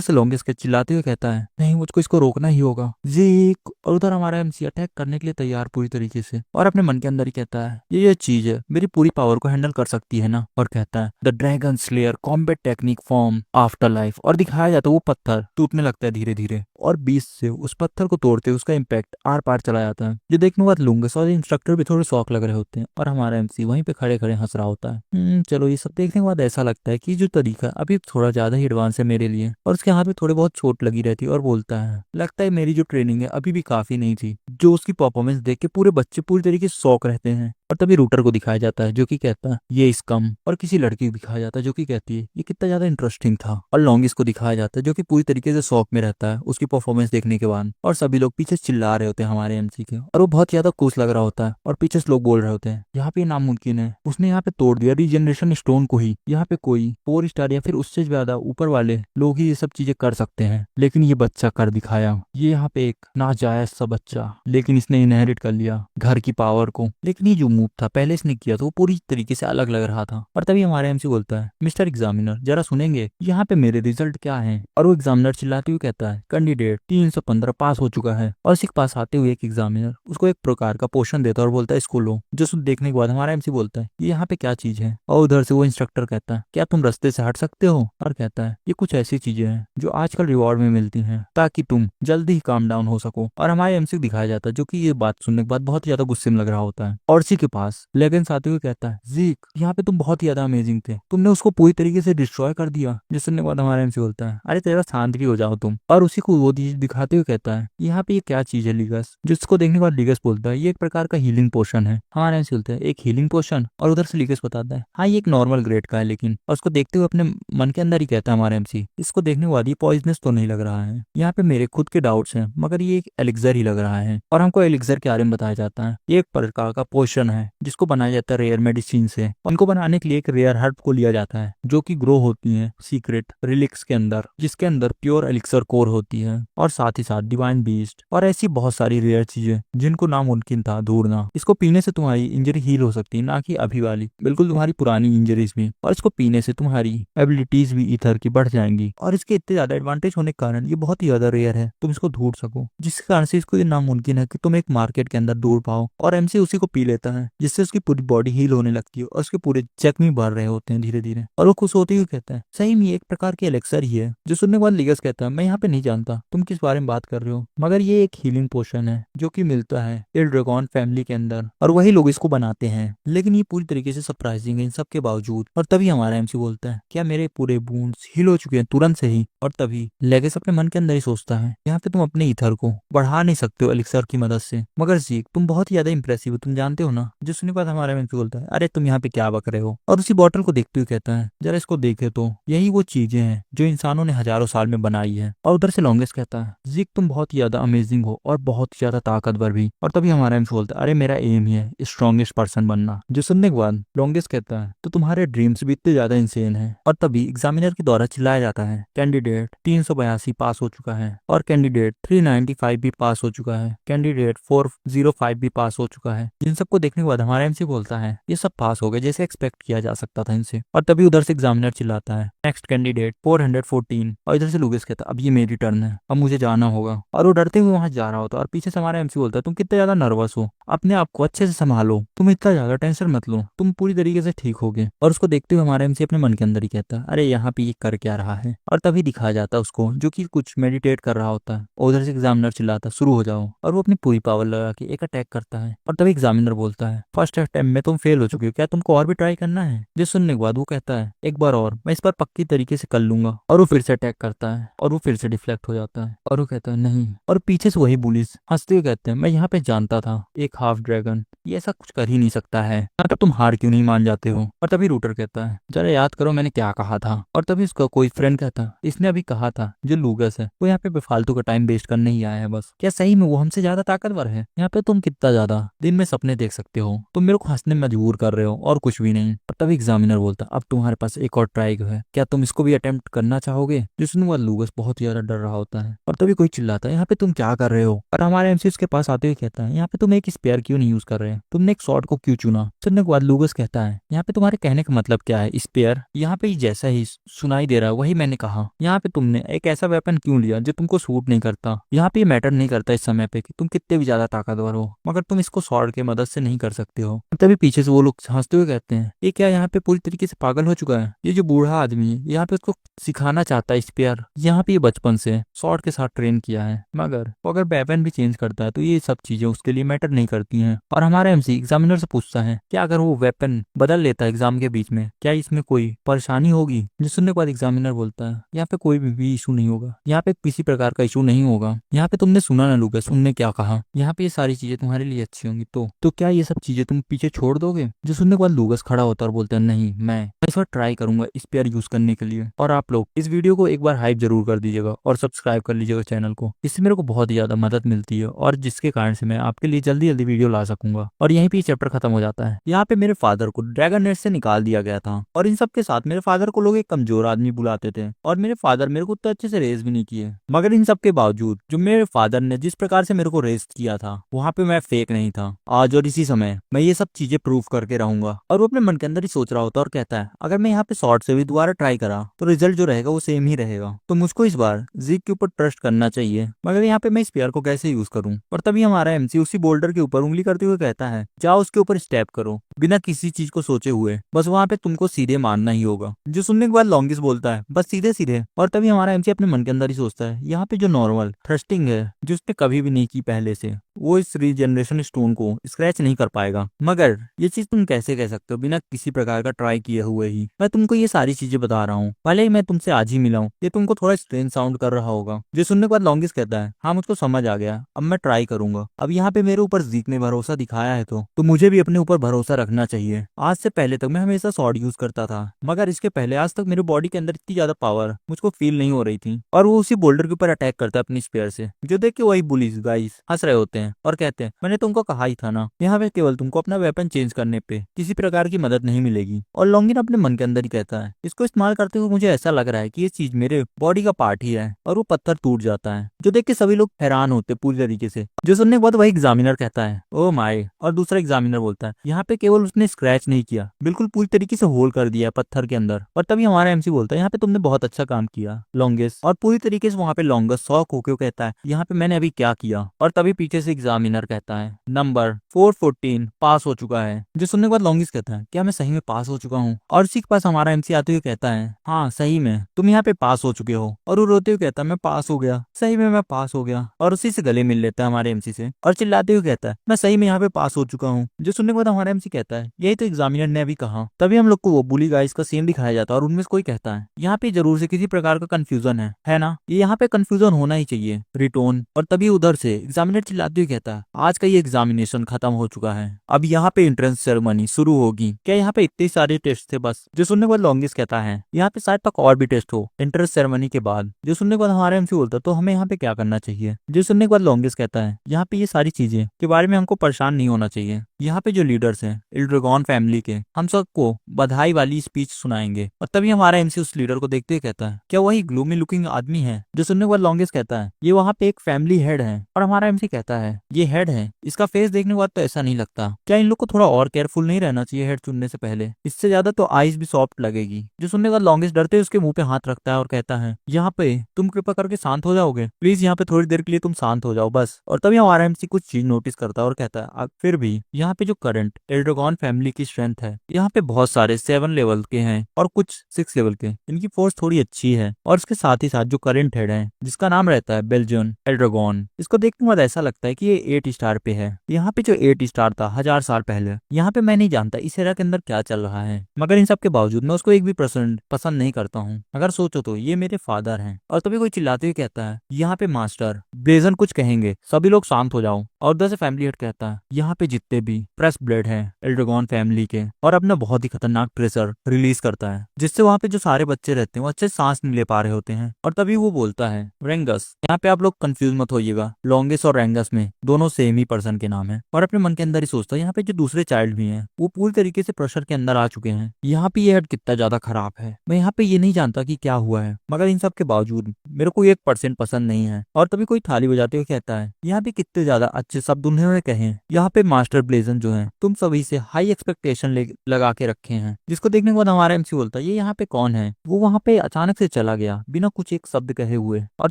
से लॉन्गेस्ट के चिल्लाते हुए कहता है नहीं मुझको इसको रोकना ही होगा जीक। और उधर हमारा एमसी अटैक करने के लिए तैयार पूरी तरीके से और अपने मन के अंदर ही कहता है ये चीज है मेरी पूरी पावर को हैंडल कर सकती है ना। और कहता है the dragon slayer combat technique form after life. और दिखाया जाता है वो पत्थर टूटने लगता है धीरे धीरे और बीच से उस पत्थर को तोड़ते उसका इम्पैक्ट आर पार चला जाता है। ये देखने के बाद लूंगस और इंस्ट्रक्टर भी थोड़े शौक लग रहे होते हैं और हमारा एमसी वहीं पे खड़े खड़े हंस रहा होता है। चलो ये सब देखने के बाद ऐसा लगता है कि जो तरीका अभी थोड़ा ज्यादा ही एडवांस है मेरे लिए। और उसके हाथ में थोड़े बहुत चोट लगी रहती है और बोलता है लगता है मेरी जो ट्रेनिंग है अभी भी काफी नहीं थी। जो उसकी परफॉर्मेंस देख के पूरे बच्चे पूरी तरीके से शौक रहते हैं। और तभी रूटर को दिखाया जाता है जो कि कहता है ये इसकम। और किसी लड़की को दिखाया जाता है जो कि कहती है ये कितना ज्यादा इंटरेस्टिंग था। और लॉन्गिस्ट को दिखाया जाता है जो कि पूरी तरीके से शौक में रहता है उसकी परफॉर्मेंस देखने के बाद। और सभी लोग पीछे चिल्ला रहे होते हैं हमारे एमसी के और वो बहुत ज्यादा खुश लग रहा होता है। और पीछे से लोग बोल रहे होते हैं यहाँ पे नामुमकिन है उसने यहाँ पे तोड़ दिया रीजनरेशन स्टोन को ही। यहाँ पे कोई 4 स्टार या फिर उससे ज्यादा ऊपर वाले लोग ही ये सब चीजें कर सकते हैं लेकिन ये बच्चा कर दिखाया। ये यहाँ पे एक नाजायज सा बच्चा लेकिन इसने इनहेरिट कर लिया घर की पावर को। लेकिन ये जो मूव था पहले इसने किया था वो पूरी तरीके से अलग लग रहा था। और तभी हमारे एमसी बोलता है मिस्टर एग्जामिनर जरा सुनेंगे यहाँ पे मेरे रिजल्ट क्या है। और वो एग्जामिनर चिल्लाते हुए कहता है कैंडिडेट 315 पास हो चुका है। और इसी के पास आते हुए एक एग्जामिनर उसको एक प्रकार का पोषण देता है और बोलता है इसको लो। जो सुन देखने के बाद हमारा एमसी बोलता है ये यहाँ पे क्या चीज है। और उधर से वो इंस्ट्रक्टर कहता है क्या तुम रास्ते से हट सकते हो। और कहता है ये कुछ ऐसी चीजें हैं जो आजकल रिवॉर्ड में मिलती हैं ताकि तुम जल्दी ही काम डाउन हो सको। और हमारे एमसी को दिखाया जाता है जो कि ये बात सुनने के बाद बहुत ज्यादा गुस्से में लग रहा होता है। और इसी के पास लेगेंस आते हुए कहता है जीक यहाँ पे तुम बहुत ही ज्यादा अमेजिंग थे तुमने उसको पूरी तरीके से डिस्ट्रॉय कर दिया। जिस सुनने के बाद हमारा एमसी बोलता है अरे तेरा शांत भी हो जाओ तुम। और उसी को वो चीज दिखाते हुए कहता है यहाँ पे ये क्या चीज है लिगस। जिसको देखने के बाद लिगस बोलता है ये एक प्रकार का हीलिंग पोशन है। हमारा एमसी बोलता है एक हीलिंग पोशन। और उधर से लिगस बताता है हाँ ये एक नॉर्मल ग्रेड का है लेकिन। और उसको देखते हुए अपने मन के अंदर ही कहता है हमारा एमसी इसको देखने के बाद ये पॉइजनस तो नहीं लग रहा है। यहाँ पे मेरे खुद के डाउट्स हैं मगर ये एक एलिक्सर ही लग रहा है। और हमको एलिक्सर के बारे में बताया जाता है ये एक प्रकार का पोशन है जिसको बनाया जाता है रेयर मेडिसिन से। उनको बनाने के लिए एक रेयर हर्ब को लिया जाता है जो कि ग्रो होती है सीक्रेट रिलिक्स के अंदर जिसके अंदर प्योर एलिक्सर कोर होती है और साथ ही साथ डिवाइन बीस्ट और ऐसी बहुत सारी रेयर चीजें जिनको नामुमकिन था ढूंढना। इसको पीने से तुम्हारी इंजरी हील हो सकती है ना कि अभी वाली बिल्कुल तुम्हारी पुरानी इंजरीज भी। और इसको पीने से तुम्हारी एबिलिटीज भी ईथर की बढ़ जाएंगी। और इसके इतने ज्यादा एडवांटेज होने के कारण ये बहुत ही ज्यादा रेयर है तुम इसको ढूंढ सको जिसके कारण से इसको ये नामुमकिन है कि तुम एक मार्केट के अंदर ढूंढ पाओ। और एमसी उसी को पी लेता है जिससे उसकी पूरी बॉडी हील होने लगती है और उसके पूरे जख्मी बढ़ रहे होते हैं धीरे धीरे। और वो खुश होते हुए कहता है सही में ये एक प्रकार के एलेक्सर ही है। जो सुनने के बाद लिगस कहता है मैं यहाँ पे नहीं जानता तुम किस बारे में बात कर रहे हो मगर ये एक हीलिंग पोशन है जो कि मिलता है ड्रैगन फैमिली के अंदर और वही लोग इसको बनाते हैं। लेकिन ये पूरी तरीके से सरप्राइजिंग है इन सब के बावजूद। और तभी हमारा एमसी बोलता है क्या मेरे पूरे बूंड्स हील हो चुके हैं तुरंत से ही। और तभी लेगस अपने मन के अंदर ही सोचता है यहाँ पे तुम अपने ईथर को बढ़ा नहीं सकते हो एलिक्सर की मदद से मगर जीक तुम बहुत ही ज्यादा इंप्रेसिव हो तुम जानते हो ना। जो सुनने के बाद हमारा एमसी बोलता है अरे तुम यहाँ पे क्या बक रहे हो। और उसी बॉटल को देखते हुए कहता है जरा इसको देखे तो यही वो चीजें हैं जो इंसानों ने हजारों साल में बनाई है। और उधर से लॉन्गेस्ट कहता है जीक तुम बहुत ही ज्यादा अमेजिंग हो और बहुत ज्यादा ताकतवर भी। और तभी हमारा एमसी बोलता है अरे मेरा एम ही है स्ट्रॉन्गेस्ट पर्सन बनना। जो सुनने के बाद लॉन्गेस्ट कहता है तो तुम्हारे ड्रीम्स भी इतने ज्यादा इंसेन है। और तभी एग्जामिनर के द्वारा चिल्लाया जाता है कैंडिडेट 382 पास हो चुका है और कैंडिडेट 395 भी पास हो चुका है कैंडिडेट 405 भी पास हो चुका है। जिन सबको देखने के बाद हमारा एमसी बोलता है ये सब पास हो गए जैसे एक्सपेक्ट किया जा सकता था इनसे। और तभी उधर से एग्जामिनर चिल्लाता है नेक्स्ट कैंडिडेट 414। और इधर से लुगेस कहता है अब ये मेरी टर्न है अब मुझे जाना होगा। और वो डरते हुए वहां जा रहा होता है और पीछे से हमारा एमसी बोलता है तुम कितने ज्यादा नर्वस हो अपने आप को अच्छे से संभालो तुम इतना ज्यादा टेंशन मत लो तुम पूरी तरीके से ठीक होगे। और उसको देखते हुए हमारा एमसी अपने मन के अंदर ही कहता है अरे यहाँ पे ये कर क्या रहा है। और तभी दिखाया जाता है उसको जो कि कुछ मेडिटेट कर रहा होता है। उधर से एग्जामिनर चिल्लाता शुरू हो जाओ और वो अपनी पूरी पावर लगा के एक अटैक करता है। और तभी एग्जामिनर बोलता है फर्स्ट अटेम्प्ट में तुम फेल हो चुके हो क्या तुमको और भी ट्राई करना है। जिस सुनने के बाद वो कहता है एक बार और मैं इस पर पक्की तरीके से कर लूंगा। और वो फिर से अटैक करता है और वो फिर से डिफ्लेक्ट हो जाता है। और वो कहता है नहीं। और पीछे से वही पुलिस हंसते हुए कहते हैं मैं यहाँ पे जानता था एक हाफ ड्रैगन ये ऐसा कुछ कर ही नहीं सकता है तब तुम हार क्यों नहीं मान जाते हो। और तभी रूटर कहता है जरा याद करो मैंने क्या कहा था। और तभी उसका कोई फ्रेंड कहता है इसने अभी कहा था जो लूगस है वो यहाँ पे बेफालतू का टाइम वेस्ट करने ही आया है बस। क्या सही में वो हमसे ज्यादा ताकतवर है। यहाँ पे तुम कितना ज्यादा दिन में सपने देख सकते हो। हो, तुम मेरे को हंसने में मजबूर कर रहे हो और कुछ भी नहीं। और तभी एग्जामिनर बोलता, अब तुम्हारे पास एक और ट्राई है, क्या तुम इसको भी अटेम्प्ट करना चाहोगे? जिसने वो लूगस बहुत ही ज्यादा डर रहा होता है। और तभी कोई चिल्लाता है, यहाँ पे तुम क्या कर रहे हो? और हमारा एमसी उसके पास आते हुए कहता है, यहाँ पे तुम एक स्पेयर क्यों नहीं यूज कर रहे? तुमने एक शॉर्ट को क्यों चुना? सुनने के बाद लूगस कहता है, यहाँ पे तुम्हारे कहने का मतलब क्या है? स्पेयर यहाँ पे जैसा ही सुनाई दे रहा है वही मैंने कहा। यहाँ पे तुमने एक ऐसा वेपन क्यों लिया जो तुमको सूट नहीं करता? यहाँ पे मैटर नहीं करता इस समय पे कि तुम कितने भी ज्यादा ताकतवर हो, मगर तुम इसको स्वॉर्ड की मदद से नहीं कर सकते हो। तभी पीछे से वो लोग हंसते हुए कहते हैं, ये क्या यहाँ पे पूरी तरीके से पागल हो चुका है? ये जो बूढ़ा आदमी है यहाँ पे उसको सिखाना चाहता है स्पेयर। यहाँ पे ये बचपन से स्वॉर्ड के साथ ट्रेन किया है, मगर वो अगर वेपन भी चेंज करता है तो ये सब चीजें उसके लिए मैटर नहीं करती हैं। और हमारा एमसी एग्जामिनर से पूछता है, क्या अगर वो वेपन बदल लेता है एग्जाम के बीच में, क्या इसमें कोई परेशानी होगी? जो सुनने के बाद एग्जामिनर बोलता है, यहाँ पे कोई भी इशू नहीं होगा, यहाँ पे किसी प्रकार का इशू नहीं होगा। यहाँ पे तुमने सुना ना लूगस, उनने क्या कहा, यहाँ पे ये सारी चीजें तुम्हारे लिए अच्छी होंगी, तो क्या ये सब चीजें तुम पीछे छोड़ दोगे? जो सुनने के बाद लूगस खड़ा होता है और बोलता है, नहीं, मैं इस बार ट्राई करूंगा स्पेयर यूज करने के लिए। और आप लोग इस वीडियो को एक बार हाइप जरूर कर दीजिएगा और सब्सक्राइब कर लीजिएगा चैनल को, इससे मेरे को बहुत ही ज्यादा मदद मिलती है और जिसके कारण से मैं आपके लिए जल्दी जल्दी वीडियो ला सकूंगा। और यहीं पे चैप्टर खत्म हो जाता है। यहाँ पे मेरे फादर को ड्रैगन नेट से निकाल दिया गया था और इन सब के साथ मेरे फादर को लोग एक कमजोर आदमी बुलाते थे और मेरे फादर मेरे को उतना अच्छे से रेस भी नहीं किए। मगर इन सब के बावजूद जो मेरे फादर ने जिस प्रकार से मेरे को रेस किया था वहाँ पे मैं फेक नहीं था। आज और इसी समय मैं ये सब चीजें प्रूव करके रहूंगा। और वो अपने मन के अंदर ही सोच रहा होता और कहता है, अगर मैं यहाँ पे शॉर्ट से भी दोबारा ट्राई करा तो रिजल्ट जो रहेगा वो सेम ही रहेगा, तो मुझको इस बार जीक के ऊपर ट्रस्ट करना चाहिए। मगर यहाँ पे मैं स्पेयर को कैसे यूज करूँ? और तभी हमारा एमसी उसी बोल्डर के ऊपर उंगली करते हुए कहता है, जाओ उसके ऊपर स्टेप करो बिना किसी चीज को सोचे हुए, बस वहाँ पे तुमको सीधे मारना ही होगा। जो सुनने के बाद लॉन्गिस्ट बोलता है, बस सीधे सीधे। और तभी हमारा एमसी अपने मन के अंदर ही सोचता है, यहाँ पे जो नॉर्मल थ्रस्टिंग है जो उसने कभी भी नहीं की पहले से, वो इस रीजनरेशन स्टोन को स्क्रैच नहीं कर पाएगा। मगर ये चीज तुम कैसे कह सकते हो बिना किसी प्रकार का ट्राई किए हुए ही? मैं तुमको ये सारी चीजें बता रहा हूँ, भले ही मैं तुमसे आज ही मिला हूँ, ये तुमको थोड़ा स्ट्रेंज साउंड कर रहा होगा। जो सुनने के बाद लॉन्गिस्ट कहता है, हाँ मुझको समझ आ गया, अब मैं ट्राई करूंगा। अब यहाँ पे मेरे ऊपर जीक ने भरोसा दिखाया है तो मुझे भी अपने ऊपर भरोसा रखना चाहिए। आज से पहले तक मैं हमेशा शॉर्ट यूज करता था, मगर इसके पहले आज तक मेरे बॉडी के अंदर इतनी ज्यादा पावर मुझको फील नहीं हो रही थी। और वो उसी बोल्डर के ऊपर अटैक करता है अपनी स्पेयर से। जो देख के वही बुलीज गाइस हंस रहे होते हैं और कहते हैं, मैंने तुमको कहा ही था ना, यहाँ पे केवल तुमको अपना वेपन चेंज करने पे किसी प्रकार की मदद नहीं मिलेगी। और लॉन्गिन अपने मन के अंदर ही कहता है, इसको इस्तेमाल करते हुए मुझे ऐसा लग रहा है कि ये चीज मेरे बॉडी का पार्ट ही है। और वो पत्थर टूट जाता है, जो देख के सभी लोग हैरान होते पूरी तरीके से। जो सुनने के बाद वही एग्जामिनर कहता है, ओ माय। और दूसरा एग्जामिनर बोलता है, यहाँ पे केवल उसने स्क्रैच नहीं किया, बिल्कुल पूरी तरीके से होल कर दिया पत्थर के अंदर। और तभी हमारा एमसी बोलता है, यहाँ पे तुमने बहुत अच्छा काम किया लॉन्गेस्ट। और पूरी तरीके से वहाँ पे लॉन्गेस्ट शॉक होके कहता है, यहाँ पे मैंने अभी क्या किया? और तभी पीछे से एग्जामिनर कहता है, नंबर 414 पास हो चुका है। जो सुनने के बाद लॉन्गेस्ट कहता है, क्या मैं सही में पास हो चुका हूँ? और उसी के पास हमारा एमसी आते हुए कहता है, हाँ सही में तुम यहाँ पे पास हो चुके हो। और वो रोते हुए कहता है, मैं पास हो गया, सही में मैं पास हो गया। और उसी से गले मिल लेता है हमारे एमसी से और चिल्लाते हुए कहता है, मैं सही में यहाँ पे पास हो चुका हूँ। जो सुनने के बाद हमारा एमसी कहता है, यही तो एग्जामिनर ने अभी कहा। तभी हम लोग को वो बुली गाइस का सीन दिखाया जाता है और उनमें से कोई कहता है, यहाँ पे जरूर से किसी प्रकार का कंफ्यूजन है ना? ये यहाँ पे कंफ्यूजन होना ही चाहिए, रिटोन। और तभी उधर से एग्जामिनर चिल्लाते हुए कहता है, आज का ये एग्जामिनेशन खत्म हो चुका है, अब यहाँ पे एंट्रेंस सेरेमनी शुरू होगी। क्या यहाँ पे इतने सारे टेस्ट थे बस? जो सुनने के बाद लॉन्गेस्ट कहता है, यहाँ पे शायद तक और भी टेस्ट हो एंट्रेंस सेरेमनी के बाद। जो सुनने के बाद हमारे एमसी बोलता है, तो हमें यहाँ पे क्या करना चाहिए? जो सुनने के बाद लॉन्गेस्ट कहता है, यहाँ पे ये सारी चीजें के बारे में हमको परेशान नहीं होना चाहिए। यहाँ पे जो लीडर्स हैं एल्ड्रागॉन फैमिली के, हम सबको बधाई वाली स्पीच सुनाएंगे। और तभी हमारा एमसी उस लीडर को देखते हुए कहता है, क्या वही ग्लूमी लुकिंग आदमी है? जो सुनने के बाद लॉन्गेस्ट कहता है, ये वहाँ पे एक फैमिली हेड है। और हमारा एमसी कहता है, ये हेड है, इसका फेस देखने के बाद तो ऐसा नहीं लगता। क्या इन लोग को थोड़ा और केयरफुल नहीं रहना चाहिए हेड चुनने से पहले? इससे ज्यादा तो आईज भी सॉफ्ट लगेगी। जो सुनने के बाद लॉन्गेस्ट डरते उसके मुंह पे हाथ रखता है और कहता है, यहाँ पे तुम कृपा करके शांत हो जाओगे प्लीज, यहाँ पे थोड़ी देर के लिए तुम शांत हो जाओ बस। और तभी हमारा एमसी कुछ चीज नोटिस करता है और कहता है, फिर भी यहाँ पे जो करंट एल्ड्रागॉन फैमिली की स्ट्रेंथ है, यहाँ पे बहुत सारे 7 लेवल के हैं और कुछ 6 लेवल के, इनकी फोर्स थोड़ी अच्छी है। और उसके साथ ही साथ जो करंट हेड है जिसका नाम रहता है बेल्जियन एल्ड्रागॉन, इसको देखने के बाद ऐसा लगता है कि ये 8 स्टार पे है। यहाँ पे जो 8 स्टार था 1000 साल पहले, यहाँ पे मैं नहीं जानता इस एरा के अंदर क्या चल रहा है, मगर इन सब के बावजूद मैं उसको एक भी पसंद नहीं करता हूँ। अगर सोचो तो ये मेरे फादर हैं। और तभी कोई चिल्लाते हुए कहता है, यहाँ पे मास्टर ब्रेजन कुछ कहेंगे, सभी लोग शांत हो जाओ। और उधर से फैमिली हेड कहता है यहाँ पे जितने भी प्रेस ब्लेड है एल्ड्रागॉन फैमिली के, और अपना बहुत ही खतरनाक प्रेशर रिलीज करता है जिससे वहाँ पे जो सारे बच्चे रहते हैं वो अच्छे सांस नहीं ले पा रहे होते हैं। और तभी वो बोलता है रेंगस। यहाँ पे आप लोग कंफ्यूज मत होइएगा, लॉन्गेस और रेंगस में दोनों सेम ही पर्सन के नाम है। और अपने मन के अंदर ही सोचता है यहाँ पे जो दूसरे चाइल्ड भी हैं वो पूरी तरीके से प्रेशर के अंदर आ चुके हैं। यहाँ पे ये हेड कितना ज्यादा खराब है, मैं यहाँ पे ये नहीं जानता कि क्या हुआ है, मगर इन सब के बावजूद मेरे को 1% पसंद नहीं है। और तभी कोई थाली बजाते हुए कहता है यहाँ पे कितने ज्यादा अच्छे शब्द उन्होंने कहे हैं, यहाँ पे मास्टर ब्लेजन जो है तुम सभी से हाई एक्सपेक्टेशन लगा के रखे हैं। जिसको देखने के बाद हमारा एमसी बोलता है ये यहाँ पे कौन है। वो वहाँ पे अचानक से चला गया बिना कुछ एक शब्द कहे हुए। और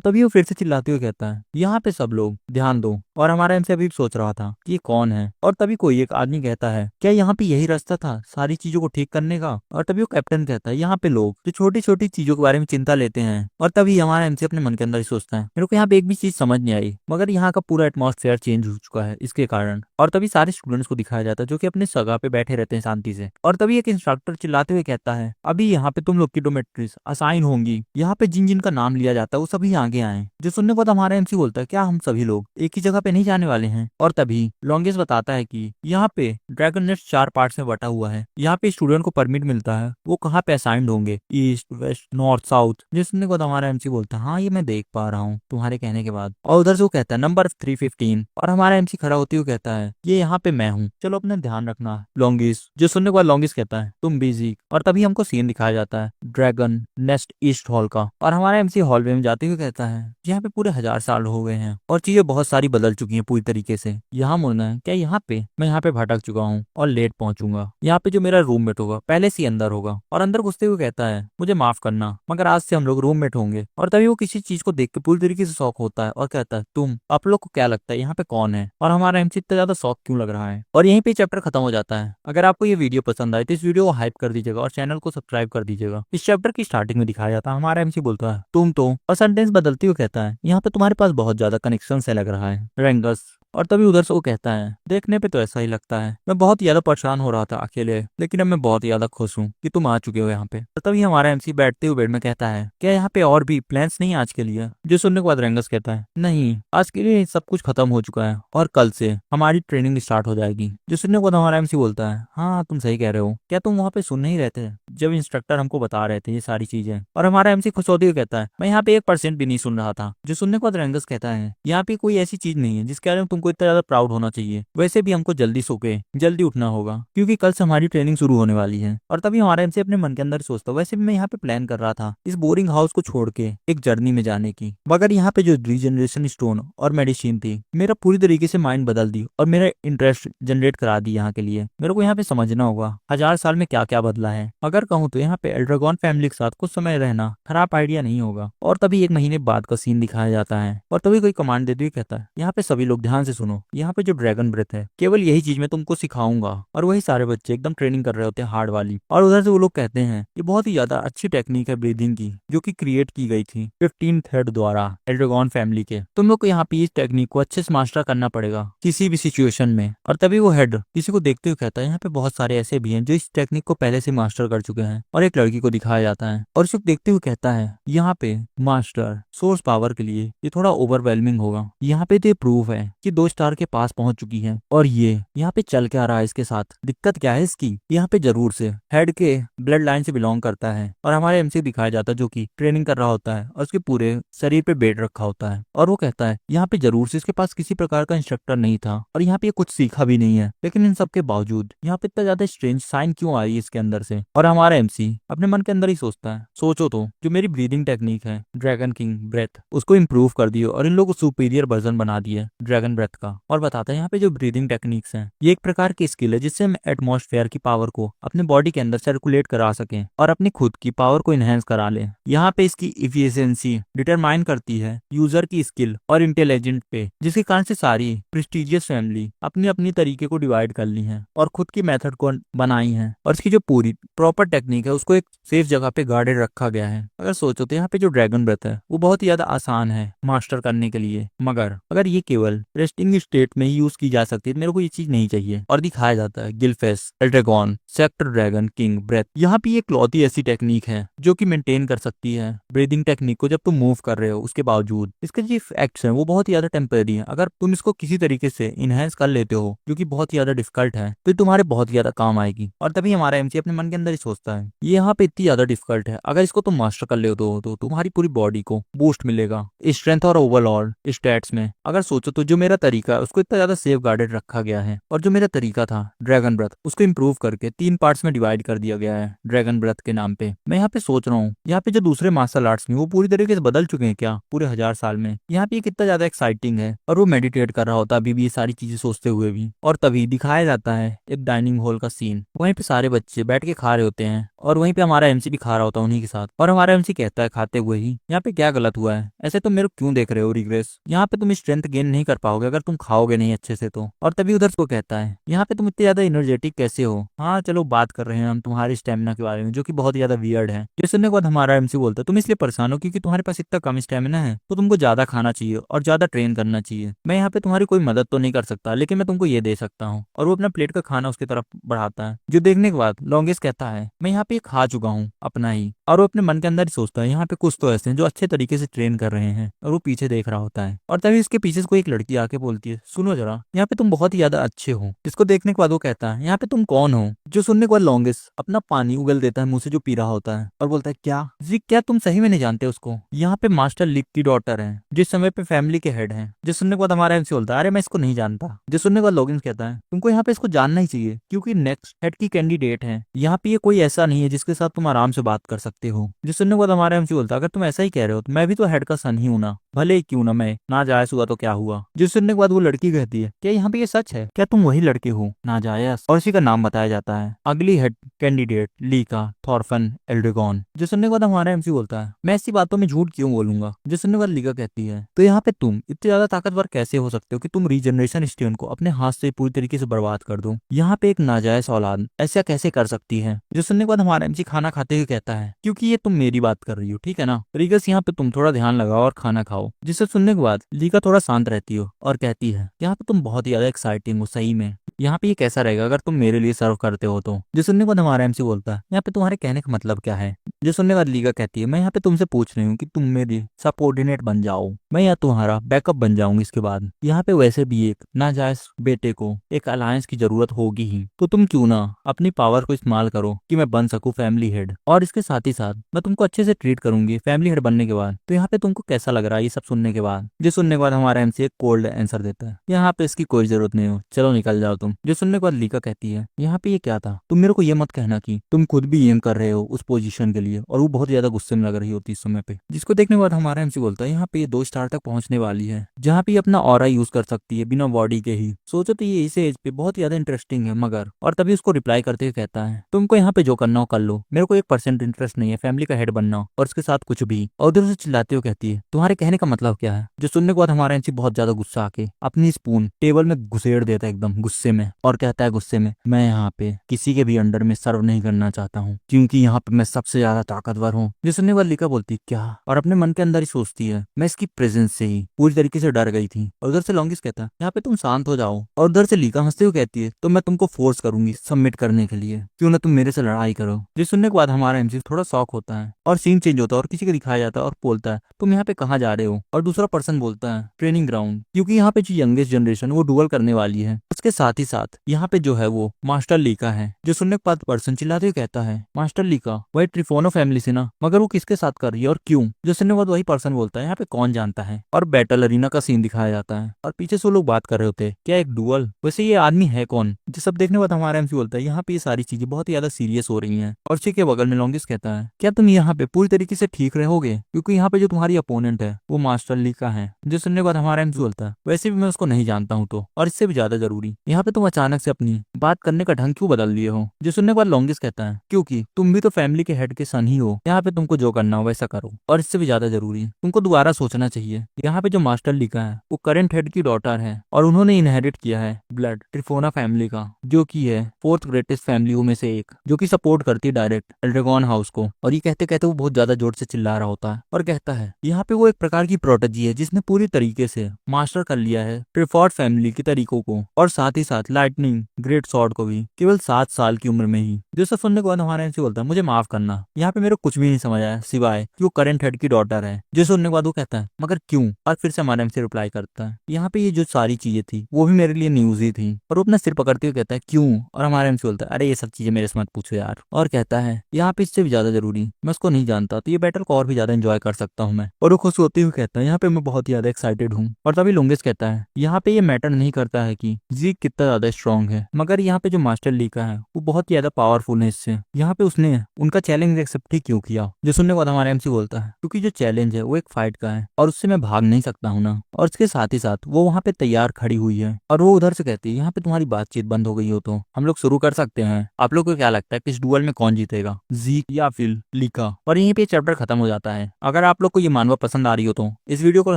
तभी वो फिर से चिल्लाते हुए कहता है यहाँ पे सब लोग ध्यान दो। और हमारा एमसी अभी सोच रहा था कि ये कौन है। और तभी कोई एक आदमी कहता है क्या यहाँ पे यही रास्ता था सारी चीजों को ठीक करने का। और तभी वो कैप्टन कहता है यहाँ पे लोग जो छोटी छोटी चीजों के बारे में चिंता लेते हैं। और तभी हमारा एमसी अपने मन के अंदर ही सोचता है मेरे को यहाँ पे एक भी चीज समझ नहीं आई, मगर यहाँ का पूरा एटमॉस्फेयर चेंज हो चुका है इसके कारण। और तभी सारे स्टूडेंट्स को दिखाया जाता है जो कि अपने जगह पे बैठे रहते हैं शांति से। और तभी एक इंस्ट्रक्टर चिल्लाते हुए कहता है अभी यहाँ पे तुम लोग की डोमेट्रीज असाइन होंगी, यहाँ पे जिन जिन का नाम लिया जाता है वो सभी आगे आए। जो सुनने के बाद हमारा एमसी बोलता है क्या हम सभी लोग एक ही जगह पे नहीं जाने वाले हैं। और तभी लॉन्गेस्ट बताता है कि यहाँ पे ड्रैगन नेस्ट 4 पार्ट्स में बटा हुआ है, यहाँ पे स्टूडेंट को परमिट मिलता है वो कहाँ पे असाइंड होंगे, ईस्ट वेस्ट नॉर्थ साउथ। जो सुनने के बाद हमारा एमसी बोलता है हाँ ये मैं देख पा रहा हूँ तुम्हारे कहने के बाद। और उधर से वो कहता है नंबर 315। और हमारा एमसी खड़ा होते हुए कहता है ये यहाँ पे मैं हूँ, चलो अपना ध्यान रखना लॉन्गिस। जो सुनने के बाद लॉन्गिस कहता है तुम बिजी। और तभी हमको सीन दिखाया जाता है ड्रैगन नेस्ट ईस्ट हॉल का। और हमारा एमसी हॉलवे में जाते हुए कहता है यहाँ पे पूरे 1000 साल हो गए हैं और चीजें बहुत सारी बदल चुकी हैं पूरी तरीके से। यहाँ मुड़ना है क्या, यहाँ पे मैं यहाँ पे भटक चुका हूँ और लेट पहुंचूंगा। यहाँ पे जो मेरा रूममेट होगा पहले से अंदर होगा। और अंदर घुसते हुए कहता है मुझे माफ करना मगर आज से हम लोग रूममेट होंगे। और तभी वो किसी चीज को देख के पूरी तरीके से शॉक होता है और कहता है तुम आप लोग को क्या लगता है यहाँ पे कौन है। और हमारा एमसी इतना ज्यादा शॉक क्यों लग रहा है। और यहीं पे चैप्टर खत्म हो जाता है। अगर आपको ये वीडियो पसंद आए तो इस वीडियो को हाइप कर दीजिएगा और चैनल को सब्सक्राइब कर दीजिएगा। इस चैप्टर की स्टार्टिंग में दिखाया जाता है हमारा एमसी बोलता है तुम तो, और सेंटेंस बदलते हुए कहता है यहाँ पे तुम्हारे पास बहुत ज्यादा कनेक्शन से लग रहा है रेंगस। और तभी उधर से वो कहता है देखने पे तो ऐसा ही लगता है, मैं बहुत ज्यादा परेशान हो रहा था अकेले, लेकिन अब मैं बहुत ज्यादा खुश हूँ कि तुम आ चुके हो यहाँ पे। और तभी हमारा एमसी बैठते हुए बेड में कहता है क्या यहाँ पे और भी प्लान्स नहीं आज के लिए। जो सुनने के बाद रेंगस कहता है नहीं आज के लिए सब कुछ खत्म हो चुका है और कल से हमारी ट्रेनिंग स्टार्ट हो जाएगी। जो सुनने के बाद हमारा एमसी बोलता है हाँ तुम सही कह रहे हो, क्या तुम वहाँ पे सुन नहीं रहते जब इंस्ट्रक्टर हमको बता रहे थे ये सारी चीजें। और हमारा एमसी खुश होते हुए कहता है मैं यहाँ पे 1% भी नहीं सुन रहा था। जो सुनने के बाद रेंगस कहता है यहाँ पे कोई ऐसी चीज नहीं है जिसके बारे में तुमको इतना ज्यादा प्राउड होना चाहिए, वैसे भी हमको जल्दी सो के जल्दी उठना होगा क्योंकि कल से हमारी ट्रेनिंग शुरू होने वाली है। और तभी हमारा एमसी अपने मन के अंदर सोचता वैसे भी मैं यहाँ पे प्लान कर रहा था इस बोरिंग हाउस को छोड़ के एक जर्नी में जाने की, मगर यहाँ पे जो रीजनरेशन स्टोन और मेडिसिन थी मेरा पूरी तरीके से माइंड बदल दी और मेरा इंटरेस्ट जनरेट करा दी यहाँ के लिए। मेरे को यहाँ पे समझना होगा 1000 साल में क्या क्या बदला है। अगर कहूँ तो यहाँ पे एल्ड्रागॉन फैमिली के साथ कुछ समय रहना खराब आइडिया नहीं होगा। और तभी 1 महीने बाद का सीन दिखाया जाता है और तभी कोई कमांड देते हुए कहता है यहाँ पे सभी लोग ध्यान से सुनो, यहाँ पे जो ड्रैगन ब्रेथ है केवल यही चीज मैं तुमको सिखाऊंगा। और वही सारे बच्चे एकदम ट्रेनिंग कर रहे होते हैं हार्ड वाली। और उधर से वो लोग कहते हैं ये बहुत ही ज्यादा अच्छी टेक्निक है ब्रीदिंग की जो कि क्रिएट की गई थी 15th हेड द्वारा एल्ड्रागॉन फैमिली के। तुम लोग को यहाँ पे इस टेक्निक को अच्छे से मास्टर करना पड़ेगा किसी भी सिचुएशन में। और तभी वो हेड किसी को देखते हुए कहता है यहाँ पे बहुत सारे ऐसे भी हैं जो इस टेक्निक को पहले से मास्टर कर चुके हैं। और एक लड़की को दिखाया जाता है और उसको देखते हुए कहता है यहाँ पे मास्टर सोर्स पावर के लिए ये थोड़ा ओवरवेलमिंग होगा। यहाँ पे तो प्रूफ है कि 2 स्टार के पास पहुंच चुकी है और ये यहाँ पे चल के आ रहा है इसके साथ, दिक्कत क्या है इसकी। यहाँ पे जरूर से हेड के ब्लड लाइन से बिलोंग करता है। और हमारे एमसी दिखाया जाता है जो कि ट्रेनिंग कर रहा होता है और उसके पूरे शरीर पे बेड रखा होता है। और वो कहता है यहाँ पे जरूर से इसके पास किसी प्रकार का इंस्ट्रक्टर नहीं था और यहाँ पे कुछ सीखा भी नहीं है, लेकिन इन सब के बावजूद यहाँ पे इतना ज्यादा स्ट्रेंज साइन क्यों आ रही है इसके अंदर से। और हमारा एमसी अपने मन के अंदर ही सोचता है सोचो तो जो मेरी ब्रीदिंग टेक्निक है ड्रैगन किंग ब्रेथ उसको इम्प्रूव कर दियो और इन लोगों को सुपीरियर वर्जन बना दिया ड्रैगन ब्रेथ का। और बताता है यहाँ पे जो ब्रीदिंग टेक्निक्स हैं ये एक प्रकार की स्किल है जिससे हम एटमॉस्फेयर की पावर को अपने बॉडी के अंदर सर्कुलेट करा सकें और अपनी खुद की पावर को इनहेंस करा लें। यहाँ पे इसकी इफिशिएंसी डिटरमाइन करती है यूजर की स्किल और इंटेलिजेंट पे, जिसके कारण से सारी प्रेस्टिजियस फैमिली अपनी अपनी तरीके को डिवाइड कर ली है और खुद की मेथड को बनाई है। और इसकी जो पूरी प्रॉपर टेक्निक है उसको एक सेफ जगह पे गार्डेड रखा गया है। अगर सोचो तो यहाँ पे जो ड्रैगन ब्रेथ है वो बहुत ही ज्यादा आसान है मास्टर करने के लिए, मगर अगर ये केवल रेस्ट किंग स्टेट में ही यूज की जा सकती है, मेरे को ये चीज नहीं चाहिए। और दिखाया जाता है गिलफेस, एल्ड्रेगॉन, सेक्टर ड्रैगन, किंग ब्रेथ। यहाँ पे ये इकलौती ऐसी टेक्निक है जो कि मेंटेन कर सकती है ब्रीदिंग टेक्निक को जब तुम मूव कर रहे हो उसके बावजूद। इसके जो एक्ट्स हैं वो बहुत ही ज्यादा टेम्परेरी है। अगर तुम इसको किसी तरीके से इनहेंस कर लेते हो जो कि बहुत ही ज्यादा डिफिकल्ट है तो तुम्हारे बहुत ही ज्यादा काम आएगी। और तभी हमारा एमसी अपने मन के अंदर ही सोचता है ये यहाँ पे इतनी ज्यादा डिफिकल्ट है, अगर इसको तुम मास्टर कर ले तो तुम्हारी पूरी बॉडी को बूस्ट मिलेगा स्ट्रेंथ और ओवरऑल स्टैट्स में। अगर सोचो तो जो मेरा तरीका है उसको इतना ज्यादा सेफ गार्डेड रखा गया है, और जो मेरा तरीका था ड्रैगन ब्रेथ उसको इम्प्रूव करके 3 पार्ट्स में डिवाइड कर दिया गया है ड्रैगन ब्रेथ के नाम पे। मैं यहाँ पे सोच रहा हूँ यहाँ पे जो दूसरे मार्शल आर्ट्स में वो पूरी तरीके से बदल चुके हैं क्या पूरे 1000 साल में। यहाँ पे कितना ज्यादा एक्साइटिंग है, और वो मेडिटेट कर रहा होता अभी भी ये सारी चीजें सोचते हुए भी। और तभी दिखाया जाता है एक डाइनिंग हॉल का सीन, वहीं पे सारे बच्चे बैठ के खा रहे होते हैं और वहीं पे हमारा एमसी भी खा रहा होता है उन्हीं के साथ। और हमारा एमसी कहता है खाते हुए ही यहाँ पे क्या गलत हुआ है, ऐसे तुम मेरे को क्यों देख रहे हो रिग्रेस, यहाँ पे तुम स्ट्रेंथ गेन नहीं कर पाओगे अगर तुम खाओगे नहीं अच्छे से तो। और तभी उधर को कहता है यहाँ पे तुम इतने ज्यादा एनर्जेटिक कैसे हो, हाँ चलो बात कर रहे हैं हम तुम्हारे स्टेमिना के बारे में जो कि बहुत ज्यादा वियर्ड है। ये सुनने के बाद हमारा एमसी बोलता है तुम इसलिए परेशान हो क्योंकि तुम्हारे पास इतना कम स्टेमिना है, तो तुमको ज्यादा खाना चाहिए और ज्यादा ट्रेन करना चाहिए। मैं यहाँ पे तुम्हारी कोई मदद तो नहीं कर सकता लेकिन मैं तुमको ये दे सकता हूँ। और वो अपना प्लेट का खाना उसकी तरफ बढ़ाता है, जो देखने के बाद लॉन्गेस्ट कहता है मैं यहाँ पे खा चुका हूँ अपना ही। और वो अपने मन के अंदर ही सोचता है यहाँ पे कुछ तो ऐसे हैं जो अच्छे तरीके से ट्रेन कर रहे हैं, और वो पीछे देख रहा होता है। और तभी उसके पीछे से कोई एक लड़की आके बोलती है सुनो जरा यहाँ पे तुम बहुत ही ज्यादा अच्छे हो। जिसको देखने के बाद वो कहता है यहाँ पे तुम कौन हो। जो सुनने के बाद लॉन्गेस्ट अपना पानी उगल देता है मुंह से जो पी रहा होता है, और बोलता है क्या जी क्या तुम सही में नहीं जानते उसको, यहाँ पे मास्टर लीग की डॉटर है जिस समय पे फैमिली के हेड है। जो सुनने के बाद हमारा एमसी बोलता है अरे मैं इसको नहीं जानता। जो सुनने के बाद लॉगिन्स कहता है तुमको यहाँ पे इसको जानना ही चाहिए क्योंकि नेक्स्ट हेड की कैंडिडेट है, यहाँ पे ये कोई ऐसा नहीं है जिसके साथ तुम आराम से बात कर सकते हो। जो सुनने के बाद हमारा एमसी बोलता है अगर तुम ऐसा ही कह रहे हो तो मैं भी तो हेड का सन ही हूं ना, भले ही क्यों ना मैं नाजायज हुआ तो क्या हुआ। जो सुनने के बाद वो लड़की कहती है क्या यहाँ पे ये सच है, क्या तुम वही लड़के हो नाजायज। और इसी का नाम बताया जाता है अगली हेड कैंडिडेट लीका थॉर्फन एल्ड्रेगॉन। जो सुनने के बाद हमारा एमसी बोलता है मैं ऐसी बातों में झूठ क्यों बोलूंगा। जो सुनने के बाद लीका कहती है तो यहाँ पे तुम इतने ज्यादा ताकतवर कैसे हो सकते हो कि तुम रीजनरेशन स्टोन को अपने हाथ से पूरी तरीके से बर्बाद कर दो, यहाँ पे एक नाजायज औलाद ऐसा कैसे कर सकती है। जो सुनने के बाद हमारा एमसी खाना खाते हुए कहता है क्योंकि ये तुम मेरी बात कर रही हो ठीक है ना, रीगस यहाँ पे तुम थोड़ा ध्यान लगाओ और खाना खाओ। जिसे सुनने के बाद लीका थोड़ा शांत रहती हो और कहती है यहाँ पे तुम बहुत ही ज्यादा एक्साइटिंग हो सही में, यहाँ पे ये कैसा रहेगा अगर तुम मेरे लिए सर्व करते हो तो। जो सुनने के बाद हमारा एमसी बोलता है यहाँ पे तुम्हारे कहने का मतलब क्या है। जो सुनने के बाद लीका कहती है मैं यहाँ पे तुमसे पूछ रही हूँ कि तुम मेरी सबऑर्डिनेट बन जाओ, मैं यहाँ तुम्हारा बैकअप बन जाऊंगी इसके बाद। यहाँ पे वैसे भी एक नाजायज बेटे को एक अलायंस की जरूरत होगी ही, तो तुम क्यों ना अपनी पावर को इस्तेमाल करो कि मैं बन सकूं फैमिली हेड, और इसके साथ ही साथ मैं तुमको अच्छे से ट्रीट करूंगी फैमिली हेड बनने के बाद। तो यहाँ पे तुमको कैसा लग रहा है ये सब सुनने के बाद। जो सुनने के बाद हमारा एमसी एक कोल्ड आंसर देता है यहाँ पे इसकी कोई जरूरत नहीं हो, चलो निकल जाओ तुम। जो सुनने के बाद लीका कहती है यहाँ पे ये क्या था, तुम मेरे को ये मत कहना कि तुम खुद भी एम कर रहे हो उस पोजीशन के लिए। और वो बहुत ज्यादा गुस्से में लग रही होती इस समय पे। जिसको देखने के बाद हमारा एमसी बोलता है यहाँ पे ये 2 स्टार तक पहुंचने वाली है जहाँ पे अपना ऑरा यूज कर सकती है बिना बॉडी के ही। सोचो तो ये इस एज पे बहुत ज्यादा इंटरेस्टिंग है मगर। और तभी उसको रिप्लाई करते हुए कहता है तुमको यहाँ पे जो करना हो कर लो, मेरे को 1% इंटरेस्ट नहीं है फैमिली का हेड बनना और उसके साथ कुछ भी। और उधर से चिल्लाते हुए कहती है तुम्हारे कहने का मतलब क्या है। जो सुनने के बाद हमारा एमसी बहुत ज्यादा गुस्सा आके अपनी स्पून टेबल में घुसेड़ देता है एकदम गुस्से में, और कहता है गुस्से में मैं यहाँ पे किसी के भी अंडर में सर्व नहीं करना चाहता हूँ क्योंकि यहाँ पे मैं सबसे ज्यादा ताकतवर हूँ। जो सुनने वाली लीका बोलती क्या, और अपने मन के अंदर ही सोचती है मैं इसकी प्रेजेंस से ही पूरी तरीके से डर गई थी। और उधर से लॉन्गिस्ट कहता है यहाँ पे तुम शांत हो जाओ। और उधर से लीका हंसते हुए कहती है तो मैं तुमको फोर्स करूंगी सबमिट करने के लिए, क्यों ना तुम मेरे से लड़ाई करो। जिस सुनने के बाद हमारा एमसी थोड़ा शॉक होता है और सीन चेंज होता है और किसी को दिखाया जाता है और बोलता है तुम यहाँ पे कहाँ जा रहे हो। और दूसरा पर्सन बोलता है ट्रेनिंग ग्राउंड, क्योंकि यहाँ पे जो यंगेस्ट जनरेशन वो डुअल करने वाली है। उसके साथ ही साथ यहाँ पे जो है वो मास्टर लीका है। जो सुनने के बाद पर्सन चिल्लाते हुए कहता है मास्टर लीका वही ट्रिफोनो फैमिली से ना, मगर वो किसके साथ कर रही है और क्यों। जो सुनने के बाद वही पर्सन बोलता है यहाँ पे कौन जानता है। और बैटल अरीना का सीन दिखाया जाता है और पीछे से वो लोग बात कर रहे होते हैं क्या एक डुअल, वैसे ये आदमी है कौन। जो सब देखने के बाद हमारा एमसी बोलता है यहाँ पे ये सारी चीजें बहुत ही ज्यादा सीरियस हो रही हैं। और उसी के बगल में लॉन्गिस्ट कहता है क्या तुम यहाँ पे पूरी तरीके से ठीक रहोगे क्योंकि यहाँ पे जो तुम्हारी अपोनेंट है वो मास्टर लीका है। जो सुनने के बाद हमारा एमसी बोलता है वैसे भी मैं उसको नहीं जानता हूँ तो, और इससे भी ज्यादा जरूरी यहाँ पे तुम अचानक से अपनी बात करने का ढंग क्यों बदल लिए हो। जो सुनने के बाद लॉन्गिस्ट कहता है क्योंकि तुम भी तो फैमिली के हेड के सन ही हो, यहाँ पे तुमको जो करना हो वैसा करो, और इससे भी ज्यादा जरूरी तुमको दोबारा सोचना चाहिए। यहाँ पे जो मास्टर लिखा है वो करंट हेड की डॉटर है और उन्होंने इनहेरिट किया है ब्लड ट्रिफोना फैमिली का, जो की है फोर्थ ग्रेटेस्ट फैमिली में से एक, जो की सपोर्ट करती है डायरेक्ट एल्ड्रेगॉन हाउस को। और ये कहते कहते वो बहुत ज्यादा जोर से चिल्ला रहा होता है और कहता है यहाँ पे वो एक प्रकार की प्रोटेजी है जिसने पूरी तरीके से मास्टर कर लिया है ट्रिफॉर्ड फैमिली के तरीकों को, और साथ ही साथ लाइटनिंग ग्रेट सॉर्ड को भी, केवल 7 साल की उम्र में ही। जो सब सुनने के बाद हमारा एमसी बोलता है मुझे माफ करना, यहाँ पे मेरे को कुछ भी नहीं समझ आया सिवाय कि वो करंट हेड की डॉटर है। जो सुनने के बाद वो कहता है मगर क्यों, और फिर से हमारा एमसी रिप्लाई करता है यहाँ पे ये जो सारी चीजें थी वो भी मेरे लिए न्यूज ही थी, और वो अपना सिर पकड़ते हुए कहता है क्यों, और हमारा एमसी बोलता है अरे ये सब चीजें मेरे से मत पूछो यार, और कहता है यहाँ पे इससे भी ज्यादा जरूरी मैं उसको नहीं जानता तो ये बैटल को और भी ज्यादा एंजॉय कर सकता हूँ मैं। और वो खुश होते हुए कहता है यहाँ पे मैं बहुत ज्यादा एक्साइटेड हूँ। और तभी लॉन्गेस्ट कहता है यहाँ पे ये मैटर नहीं करता है कि जीक कितना ज्यादा स्ट्रांग है, मगर यहाँ पे जो मास्टर लीका है वो बहुत ज्यादा पावरफुल है, इससे यहाँ पे उसने उनका चैलेंज एक्सेप्ट ही क्यों किया। जो सुनने के बाद हमारा एमसी बोलता है क्योंकि जो चैलेंज है वो एक फाइट का है और उससे मैं भाग नहीं सकता हूँ ना, और इसके साथ ही साथ वो वहाँ पे तैयार खड़ी हुई है, और वो उधर से कहती है यहाँ पे तुम्हारी बातचीत बंद हो गई हो तो हम लोग शुरू कर सकते हैं। आप लोग को क्या लगता है कि इस डुअल में कौन जीतेगा, जीक या फिर लीका। और यहीं पे चैप्टर खत्म हो जाता है। अगर आप लोग को ये मानवा पसंद आ रही हो तो इस वीडियो को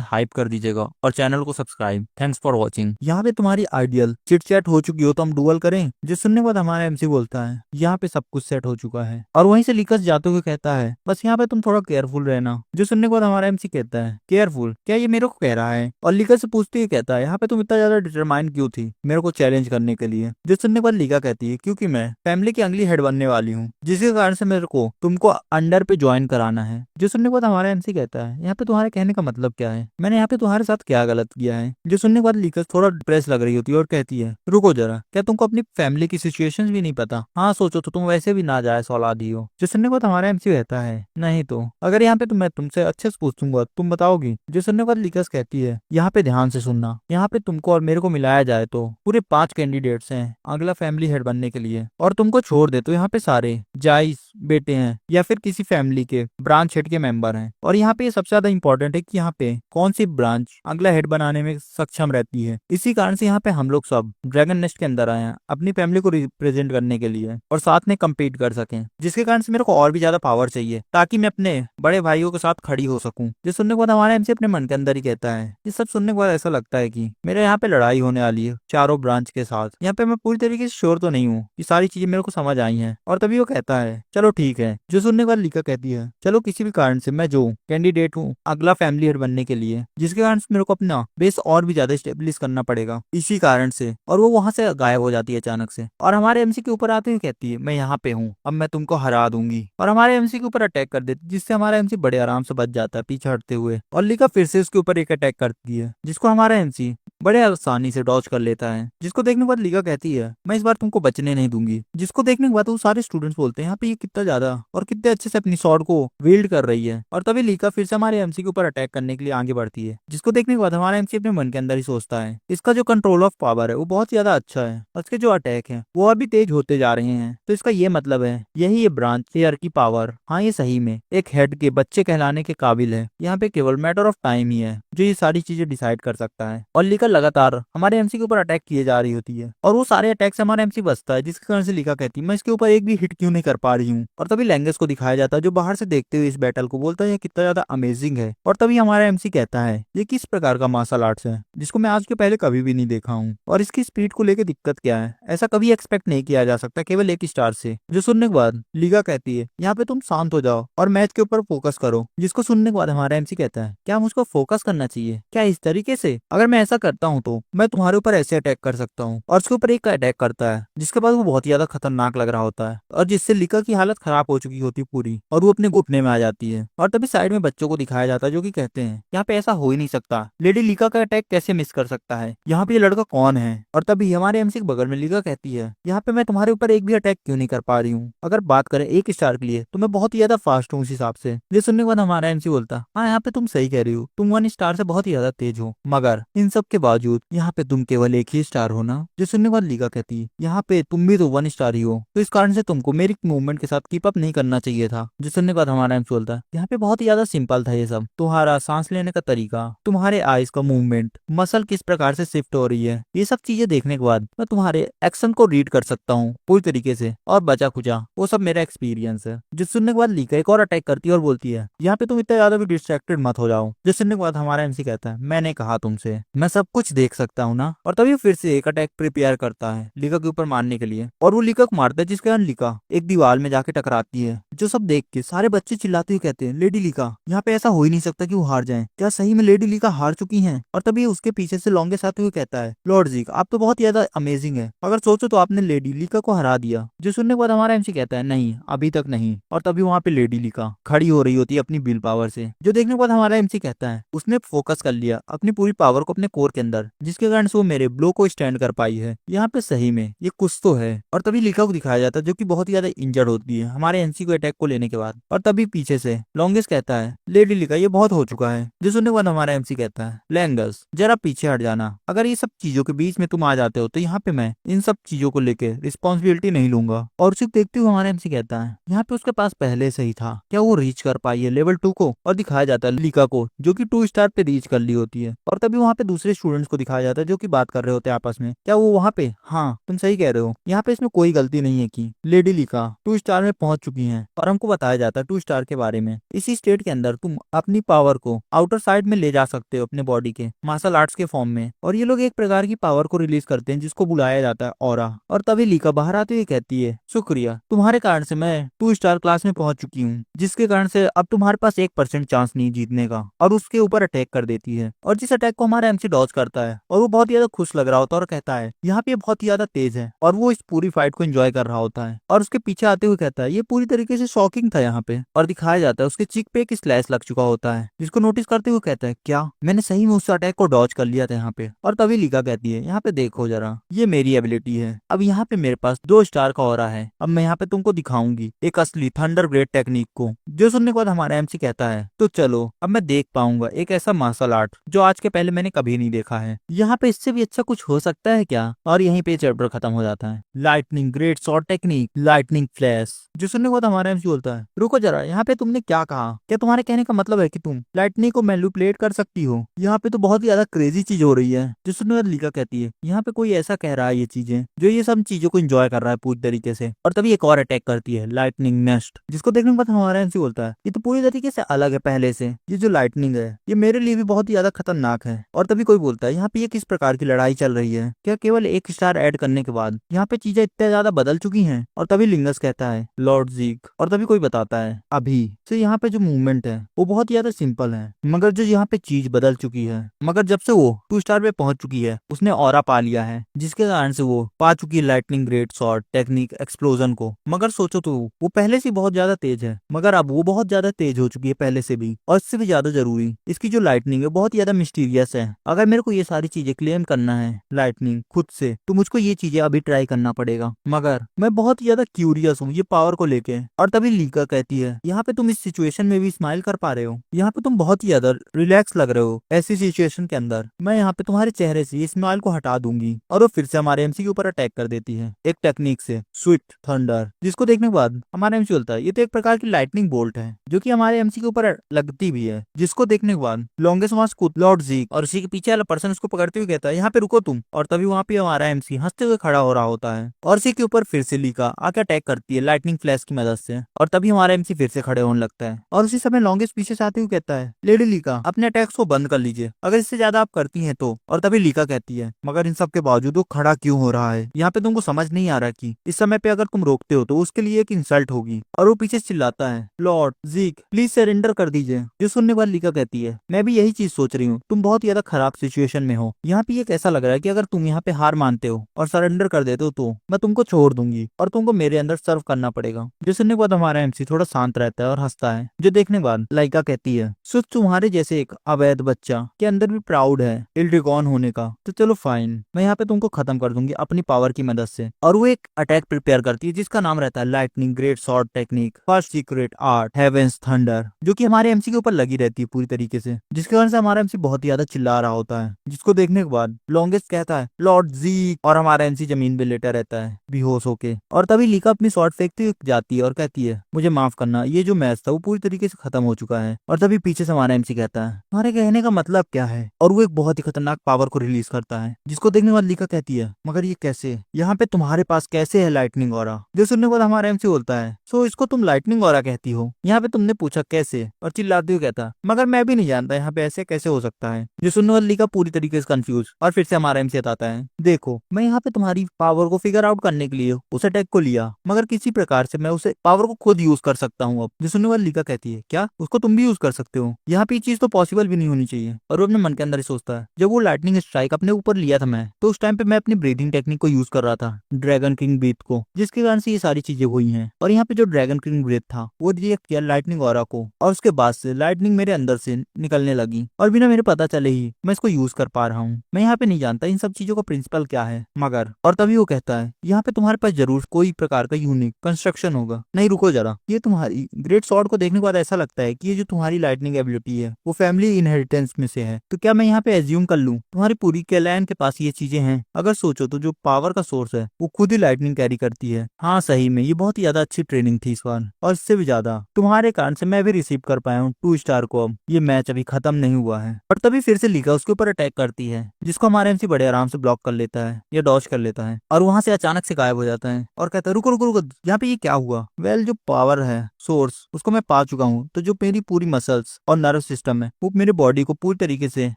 हाइप कर दीजिएगा और चैनल को सब्सक्राइब। Thanks for watching. यहाँ पे तुम्हारी आइडियल चिट चैट हो चुकी हो तो हम डुअल करें। जो सुनने के बाद हमारा एमसी बोलता है यहाँ पे सब कुछ सेट हो चुका है, और वहीं से लिकस जाते हुए कहता है बस यहाँ पे तुम थोड़ा केयरफुल रहना। जो सुनने के बाद हमारा एमसी कहता है केयरफुल, क्या ये मेरे को कह रहा है, और लिका से पूछते ही कहता है यहाँ पे तुम इतना ज्यादा डिटरमाइन क्यों थी मेरे को चैलेंज करने के लिए। जो सुनने के बाद लिका कहती है क्योंकि मैं फैमिली की अगली हेड बनने वाली हूँ, जिसके कारण से मेरे को तुमको अंडर पे ज्वाइन कराना है। जो सुनने के बाद हमारा एमसी कहता है यहाँ पे तुम्हारे कहने का मतलब क्या है, मैंने यहाँ पे तुम्हारे साथ क्या गलत किया है। जो सुनने के बाद लिकस थोड़ा डिप्रेस लग रही होती है और कहती है रुको जरा, क्या तुमको अपनी फैमिली की सिचुएशंस भी नहीं पता, हाँ सोचो तो तुम वैसे भी ना जाए औलाद ही हो। जो सुनने के बाद हमारा एमसी कहता है नहीं तो अगर यहाँ पे मैं तुमसे अच्छे से पूछूंगा तुम बताओगी। जो सुनने के बाद लिकस कहती है यहाँ पे ध्यान से सुनना, यहाँ पे तुमको और मेरे को मिलाया जाए तो पूरे 5 कैंडिडेट्स हैं अगला फैमिली हेड बनने के लिए, और तुमको छोड़ दे तो यहाँ पे सारे जाइस बेटे हैं या फिर किसी फैमिली के ब्रांच हेड के मेंबर हैं। और यहाँ पे सबसे ज्यादा इंपॉर्टेंट है कि यहाँ पे कौन सी ब्रांच अगला हेड बनाने में सक्षम रहती है। इसी कारण से यहाँ पे हम लोग सब ड्रैगन नेस्ट के अंदर आए हैं अपनी फैमिली को रिप्रेजेंट करने के लिए और साथ में कम्पीट कर सकें, जिसके कारण से मेरे को और भी ज्यादा पावर चाहिए ताकि मैं अपने बड़े भाइयों के साथ खड़ी हो सकूं। जो सुनने के बाद हमारा एमसी अपने मन के अंदर ही कहता है ये सब सुनने के बाद ऐसा लगता है कि मेरे यहाँ पे लड़ाई होने वाली है चारों ब्रांच के साथ। यहाँ पे मैं पूरी तरीके से श्योर तो नहीं हूँ, ये सारी चीजें मेरे को समझ आई हैं। और तभी वो कहता है चलो ठीक है। जो सुनने के बाद लिका कहती है चलो किसी भी कारण से मैं जो कैंडिडेट हूँ अगला फैमिली हेड बनने के लिए, जिसके कारण से मेरे को अपना बेस और भी ज्यादा स्टेब्लिश करना पड़ेगा इसी कारण से। और वो वहां से गायब हो जाती है अचानक से, और हमारे एमसी के ऊपर आते हुए कहती है मैं यहाँ पे हूँ, अब मैं तुमको हरा दूंगी, और हमारे एमसी के ऊपर अटैक कर देती, जिससे हमारा एमसी बड़े आराम से बच जाता है पीछे हटते हुए। और लिका फिर से उसके ऊपर एक अटैक करती है जिसको हमारा एमसी बड़े आसानी से डॉज कर लेता है। जिसको देखने के बाद लिका कहती है मैं इस बार तुमको बचने नहीं दूंगी। जिसको देखने के बाद वो सारे स्टूडेंट्स बोलते हैं यहाँ पे ये कितना ज्यादा और कितने अच्छे से अपनी स्वॉर्ड को विल्ड कर रही है। और तभी लिका फिर से हमारे एमसी के ऊपर अटैक करने के लिए आगे बढ़ती है, जिसको देखने के बाद हमारा एमसी अपने मन के अंदर ही सोचता है इसका जो कंट्रोल ऑफ पावर है वो बहुत ज्यादा अच्छा है, और इसके जो अटैक है वो अभी तेज होते जा रहे हैं, तो इसका ये मतलब है यही ये ब्रांच प्लेयर की पावर, हाँ ये सही में एक हेड के बच्चे कहलाने के काबिल है। यहाँ पे केवल मैटर ऑफ टाइम ही है जो ये सारी चीजें डिसाइड कर सकता है। और लिका लगातार हमारे एमसी के ऊपर अटैक किए जा रही होती है, और वो सारे अटैक से हमारा एमसी बचता है, जिसके कारण से लिका कहती है मैं इसके ऊपर एक भी हिट क्यों नहीं कर पा रही हूँ। और तभी लैंगस को दिखाया जाता है जो बाहर से देखते हुए इस बैटल को बोलता है कितना ज्यादा अमेजिंग है। और तभी हमारा एमसी कहता है ये किस प्रकार का मार्शल आर्ट्स है जिसको मैं आज के पहले कभी भी नहीं देखा हूँ, और इसकी स्पीड को लेकर दिक्कत क्या है, ऐसा कभी एक्सपेक्ट नहीं किया जा सकता केवल एक स्टार से। जो सुनने के बाद लिगा कहती है यहाँ पे तुम शांत हो जाओ और मैच के ऊपर फोकस करो। जिसको सुनने के बाद हमारा एमसी कहता है क्या मुझको फोकस करना चाहिए, क्या इस तरीके से, अगर मैं ऐसा करता हूँ तो मैं तुम्हारे ऊपर ऐसे अटैक कर सकता हूँ। और उसके ऊपर एक अटैक करता है जिसके बाद वो बहुत ज्यादा खतरनाक लग रहा होता है, और जिससे लिका की हालत खराब हो चुकी होती पूरी, और वो अपने घुटने में आ जाती है। और तभी साइड में बच्चों को दिखाया जाता है जो कि कहते हैं यहाँ पे ऐसा हो ही नहीं सकता, लेडी लिका का अटैक कैसे मिस कर सकता है, यहाँ पे ये लड़का कौन है। और तभी हमारे एमसी के बगल में लिका कहती है यहाँ पे मैं तुम्हारे ऊपर एक भी अटैक क्यों नहीं कर पा रही हूँ, अगर बात करें एक स्टार के लिए तो मैं बहुत ही ज्यादा फास्ट हूँ उस हिसाब से। ये सुनने के बाद हमारा एमसी बोलता हाँ यहाँ पे तुम सही कह रही हो, तुम 1 स्टार से बहुत ही ज्यादा तेज हो, मगर इन सब के बावजूद यहाँ पे तुम केवल एक ही स्टार हो ना। जो सुनने के बाद लीका कहती है यहाँ पे तुम भी तो 1 स्टार ही हो, तो इस कारण से तुमको मेरी मूवमेंट के साथ कीप अप नहीं करना चाहिए था। जो सुनने के बाद हमारा एम्स बोलता है यहाँ पे बहुत ही ज्यादा सिंपल था ये सब, तुम्हारा सांस लेने का तरीका, तुम्हारे आईज का मूवमेंट, मसल किस प्रकार से शिफ्ट हो रही है, ये सब चीजें देखने के बाद मैं तुम्हारे एक्शन को रीड कर सकता हूँ पूरी तरीके से, और बचा खुचा वो सब मेरा एक्सपीरियंस है। जो सुनने के बाद लीका एक और अटैक करती है और बोलती है यहाँ पे तुम इतना ज्यादा भी डिस्ट्रैक्टेड मत हो जाओ। जो सुनने के बाद हमारा एमसी कहता है मैंने कहा तुमसे मैं सब कुछ देख सकता हूँ ना, और तभी फिर से एक अटैक प्रिपेयर करता है लीका के ऊपर मारने के लिए, और वो लीका को मारता है जिसके कारण लीका एक दीवार में जाके टकराती है। जो सब देख के सारे बच्चे चिल्लाते हुए कहते हैं लेडी लीका यहाँ पे ऐसा हो ही नहीं सकता कि वो हार जाए, क्या सही में लेडी लीका हार चुकी हैं? और तभी उसके पीछे से लॉन्गेस्ट आते हुए कहता है लॉर्ड जीक आप तो बहुत ज्यादा अमेजिंग है, अगर सोचो तो आपने लेडी लीका को हरा दिया। जो सुनने के बाद हमारा एमसी कहता है नहीं अभी तक नहीं, और तभी वहाँ पे लेडी लीका खड़ी हो रही होती है अपनी विल पावर से। जो देखने के बाद हमारा एमसी कहता है उसने फोकस कर लिया अपनी पूरी पावर को अपने कोर के अंदर, जिसके कारण से वो मेरे ब्लो को स्टैंड कर पाई है। यहाँ पे सही में ये कुछ तो है। और तभी लीका को दिखाया जाता है जो कि बहुत ही ज्यादा इंजर्ड होती है हमारे एनसी को अटैक को लेने के बाद, और तभी पीछे से लॉन्गेस्ट कहता है लेडी लीका ये बहुत हो चुका है। जो सुनने के बाद हमारा एमसी कहता है लैंगस जरा पीछे हट जाना, अगर ये सब चीजों के बीच में तुम आ जाते हो तो यहाँ पे मैं इन सब चीजों को लेके रिस्पॉन्सिबिलिटी नहीं लूंगा। और उसे देखते हुए हमारा एमसी कहता है यहाँ पे उसके पास पहले से ही था, क्या वो रीच कर पाई है लेवल 2 को? और दिखाया जाता है लीका को जो कि 2 स्टार पे रीच कर ली होती है। और तभी वहाँ पे दूसरे स्टूडेंट्स को दिखाया जाता है जो कि बात कर रहे होते हैं आपस में, क्या वो वहाँ पे, हाँ तुम सही कह रहे हो, यहाँ पे इसमें कोई गलती नहीं है कि लेडी लीका 2 स्टार में पहुंच चुकी हैं। और हमको बताया जाता है 2 स्टार के बारे में, इसी स्टेट के अंदर तुम अपनी पावर को आउटर साइड में ले जा सकते हो अपने बॉडी के मार्शल आर्ट्स के फॉर्म में, और ये लोग एक प्रकार की पावर को रिलीज करते हैं जिसको बुलाया जाता है ऑरा। और तभी लीका बाहर आते हुए कहती है शुक्रिया तुम्हारे कारण से मैं 2 स्टार क्लास में पहुंच चुकी हूँ, जिसके कारण से अब तुम्हारे पास 1% चांस नहीं जीतने का। और उसके ऊपर अटैक कर देती है, और जिस अटैक को हमारा एमसी डॉज करता है, और वो बहुत ज्यादा खुश लग रहा होता है और कहता है यहाँ पे बहुत ही ज्यादा तेज है, और वो इस पूरी फाइट को एंजॉय कर रहा होता है। और उसके पीछे आते हुए कहता है ये पूरी तरीके से शॉकिंग था यहाँ पे, और दिखाया जाता है उसके चिक पे एक स्लैश लग चुका होता है, जिसको नोटिस करते हुए कहता है क्या मैंने सही में उस अटैक को डॉज कर लिया था यहाँ पे? और तभी लीका कहती है यहाँ पे देखो जरा ये मेरी एबिलिटी है, अब यहाँ पे मेरे पास 2 स्टार का ऑरा है, अब मैं यहाँ पे तुमको दिखाऊंगी एक असली थंडर ग्रेड टेक्निक को। जो सुनने के बाद हमारा एमसी कहता है तो चलो अब मैं देख पाऊंगा एक ऐसा मार्शल आर्ट जो आज के पहले मैंने कभी नहीं देखा है, यहाँ पे इससे भी अच्छा कुछ हो सकता है क्या? और यहीं पे चैप्टर खत्म हो जाता है। Lightning great short technique lightning flash. जो सुनने के बाद हमारा एमसी बोलता है रुको जरा यहाँ पे तुमने क्या कहा, क्या तुम्हारे कहने का मतलब है कि तुम लाइटनिंग को मैनिपुलेट कर सकती हो? यहाँ पे तो बहुत ही ज्यादा क्रेजी चीज हो रही है। जो सुनने के बाद लीका कहती है यहाँ पे कोई ऐसा कह रहा है ये चीजें जो ये सब चीजों को एंजॉय कर रहा है पूरी तरीके से। और तभी एक और अटैक करती है लाइटनिंग नेस्ट, जिसको देखने के बाद हमारा एमसी बोलता है ये तो पूरी तरीके से अलग है पहले से, ये जो लाइटनिंग है ये मेरे लिए भी बहुत ही ज्यादा खतरनाक है। और तभी कोई बोलता है यहाँ पे ये किस प्रकार की लड़ाई चल रही है, क्या केवल 1 स्टार ऐड करने के बाद यहाँ पे चीजें इतने ज्यादा बदल चुकी हैं? और तभी लिंगस कहता है लॉर्ड जीक। और तभी कोई बताता है अभी से यहाँ पे जो मूवमेंट है वो बहुत ज्यादा सिंपल है, मगर जो यहाँ पे चीज बदल चुकी है, मगर जब से वो 2 स्टार पे पहुंच चुकी है उसने ऑरा पा लिया है, जिसके कारण से वो पा चुकी है lightning great shot technique explosion को। मगर सोचो तो वो पहले से बहुत ज्यादा तेज है, मगर अब वो बहुत ज्यादा तेज हो चुकी है पहले से भी, और इससे भी ज्यादा जरूरी इसकी जो लाइटनिंग है बहुत ज्यादा मिस्टीरियस है। अगर मेरे को ये सारी चीजें क्लेम करना है लाइटनिंग खुद से तो मुझको ये चीजें अभी ट्राई करना पड़ेगा, मगर मैं बहुत ज्यादा क्यूरियस हूँ ये पावर को लेके। और तभी लीका कहती है यहाँ पे तुम इस सिचुएशन में भी स्माइल कर पा रहे हो, यहाँ पे तुम बहुत ही ज्यादा रिलैक्स लग रहे हो ऐसी सिचुएशन के अंदर, मैं यहाँ पे तुम्हारे चेहरे से ये स्माइल को हटा दूंगी। और वो फिर से हमारे एमसी के ऊपर अटैक कर देती है एक टेक्निक से स्वीट थंडर, जिसको देखने के बाद हमारा एमसी बोलता है ये तो एक प्रकार की लाइटनिंग बोल्ट है जो कि हमारे एमसी के ऊपर लगती भी है। जिसको देखने के बाद लॉन्गेस्ट मास कूद लॉर्ड जीक और उसी के पीछे वाला पर्सन उसको पकड़ते हुए कहता है यहाँ पे रुको तुम। और तभी वहाँ पे हमारा एमसी हंसते हुए खड़ा हो रहा होता है, और इसी के ऊपर फिर से लीका आके अटैक करती है लाइटनिंग फ्लैश की मदद से। और तभी हमारा एमसी फिर से खड़े होने लगता है, और उसी समय लॉन्गेस्ट पीछे से आते हुए कहता है लेडी लीका अपने अटैक्स को बंद कर लीजिए अगर इससे ज्यादा आप करती हैं तो। और तभी लीका कहती है मगर इन सब के बावजूद वो खड़ा क्यों हो रहा है, यहाँ पे तुमको समझ नहीं आ रहा कि इस समय पे अगर तुम रोकते हो तो उसके लिए एक इंसल्ट होगी। और वो पीछे चिल्लाता है लॉर्ड जीक प्लीज सरेंडर कर दीजिए। जो सुनने वाली लीका कहती है मैं भी यही चीज सोच रही हूँ, तुम बहुत ज्यादा खराब सिचुएशन में हो, यहाँ पे ये कैसा लग रहा है कि अगर तुम यहाँ पे हार मानते हो और सरेंडर कर देते हो तो मैं तुमको छोड़ दूंगी और तुमको मेरे अंदर सर्व करना पड़ेगा। जो सुनने के बाद हमारा एमसी थोड़ा शांत रहता है और हंसता है। जो देखने के बाद लाइका कहती है सुध तुम्हारे जैसे एक अवैध बच्चा के अंदर भी प्राउड है इल्ड्रिगॉन होने का, तो चलो फाइन मैं यहाँ पे तुमको खत्म कर दूंगी अपनी पावर की मदद से। और वो एक अटैक प्रिपेयर करती है जिसका नाम रहता है lightning great short technique first secret art heavens thunder, जो कि हमारे एमसी के ऊपर लगी रहती है पूरी तरीके से, जिसके कारण से हमारा एमसी बहुत ही ज्यादा चिल्ला रहा होता है। है, जिसको देखने के बाद लॉन्गेस्ट कहता है लॉर्ड जी, और हमारा एमसी जमीन पे लेटा रहता है बेहोश होके। और तभी लीका अपनी शॉर्ट फेंकती हुई जाती है और कहती है मुझे माफ करना, ये जो मैच था वो पूरी तरीके से खत्म हो चुका है। और तभी पीछे से हमारा एमसी कहता है तुम्हारे कहने का मतलब क्या है, और वो एक बहुत ही खतरनाक पावर को रिलीज करता है, जिसको देखने के बाद लीका कहती है मगर ये कैसे, यहाँ पे तुम्हारे पास कैसे है लाइटनिंग ऑरा। जो सुनने के बाद हमारा एमसी बोलता है सो इसको तुम लाइटनिंग ऑरा कहती हो, यहाँ पे तुमने पूछा कैसे, और चिल्लाते हुए कहता मगर मैं भी नहीं जानता यहाँ पे ऐसे कैसे हो सकता है। जो सुनने वाली लीका पूरी तरीके से कंफ्यूज, और फिर से हमारा एमसी आता है देखो मैं यहाँ पे तुम्हारी पावर को फिगर आउट करने के लिए उस अटैक को लिया, मगर किसी प्रकार से मैं उसे पावर को खुद यूज कर सकता हूँ अब। जो सुनने वाली लीका कहती है क्या उसको तुम भी यूज कर सकते हो, यहाँ पे ये चीज तो पॉसिबल भी नहीं होनी चाहिए। और वो अपने मन के अंदर ही सोचता है जब वो लाइटनिंग स्ट्राइक अपने ऊपर लिया था मैं, तो उस टाइम पे मैं अपनी ब्रीथिंग टेक्निक को यूज कर रहा था, ड्रैगन किंग ब्रीथ को, जिसके कारण से ये सारी चीजें हुई हैं। और यहाँ पे जो ड्रैगन किंग ब्रीथ था वो रिएक्ट किया लाइटनिंग ऑरा को, और उसके बाद से लाइटनिंग मेरे अंदर से निकलने लगी, और बिना मेरे पता चले ही मैं इसको यूज कर पा रहा हूँ। मैं यहाँ पे नहीं जानता इन सब चीजों का प्रिंसिपल क्या है मगर, और तभी वो कहता है यहाँ पे तुम्हारे पास जरूर कोई प्रकार का यूनिक कंस्ट्रक्शन होगा। नहीं रुको जरा, ये तुम्हारी ग्रेट स्वॉर्ड को देखने के बाद ऐसा लगता है कि ये जो तुम्हारी लाइटनिंग एबिलिटी है वो फैमिली इनहेरिटेंस में से है, तो क्या मैं यहाँ पे एज्यूम कर लूँ तुम्हारी पूरी क्लैन के पास ये चीजें हैं। अगर सोचो तो जो पावर का सोर्स है वो खुद ही लाइटनिंग कैरी करती है। हाँ सही में ये बहुत ही ज्यादा अच्छी ट्रेनिंग थी इस बार, और इससे भी ज्यादा तुम्हारे कारण से मैं भी रिसीव कर पाया हूँ 2 स्टार को। अब ये मैच अभी खत्म नहीं हुआ है। और तभी फिर से लीका उसके ऊपर अटैक करती है, जिसको हमारा एमसी बड़े आराम से ब्लॉक कर लेता है या डॉज कर लेता है, और वहां से अचानक से गायब हो जाता है और कहता है रुको रुको रुको, यहाँ पे ये क्या हुआ। वेल जो पावर है सोर्स उसको मैं पा चुका हूँ, तो जो मेरी पूरी मसल्स और नर्व सिस्टम है वो मेरे बॉडी को पूरी तरीके से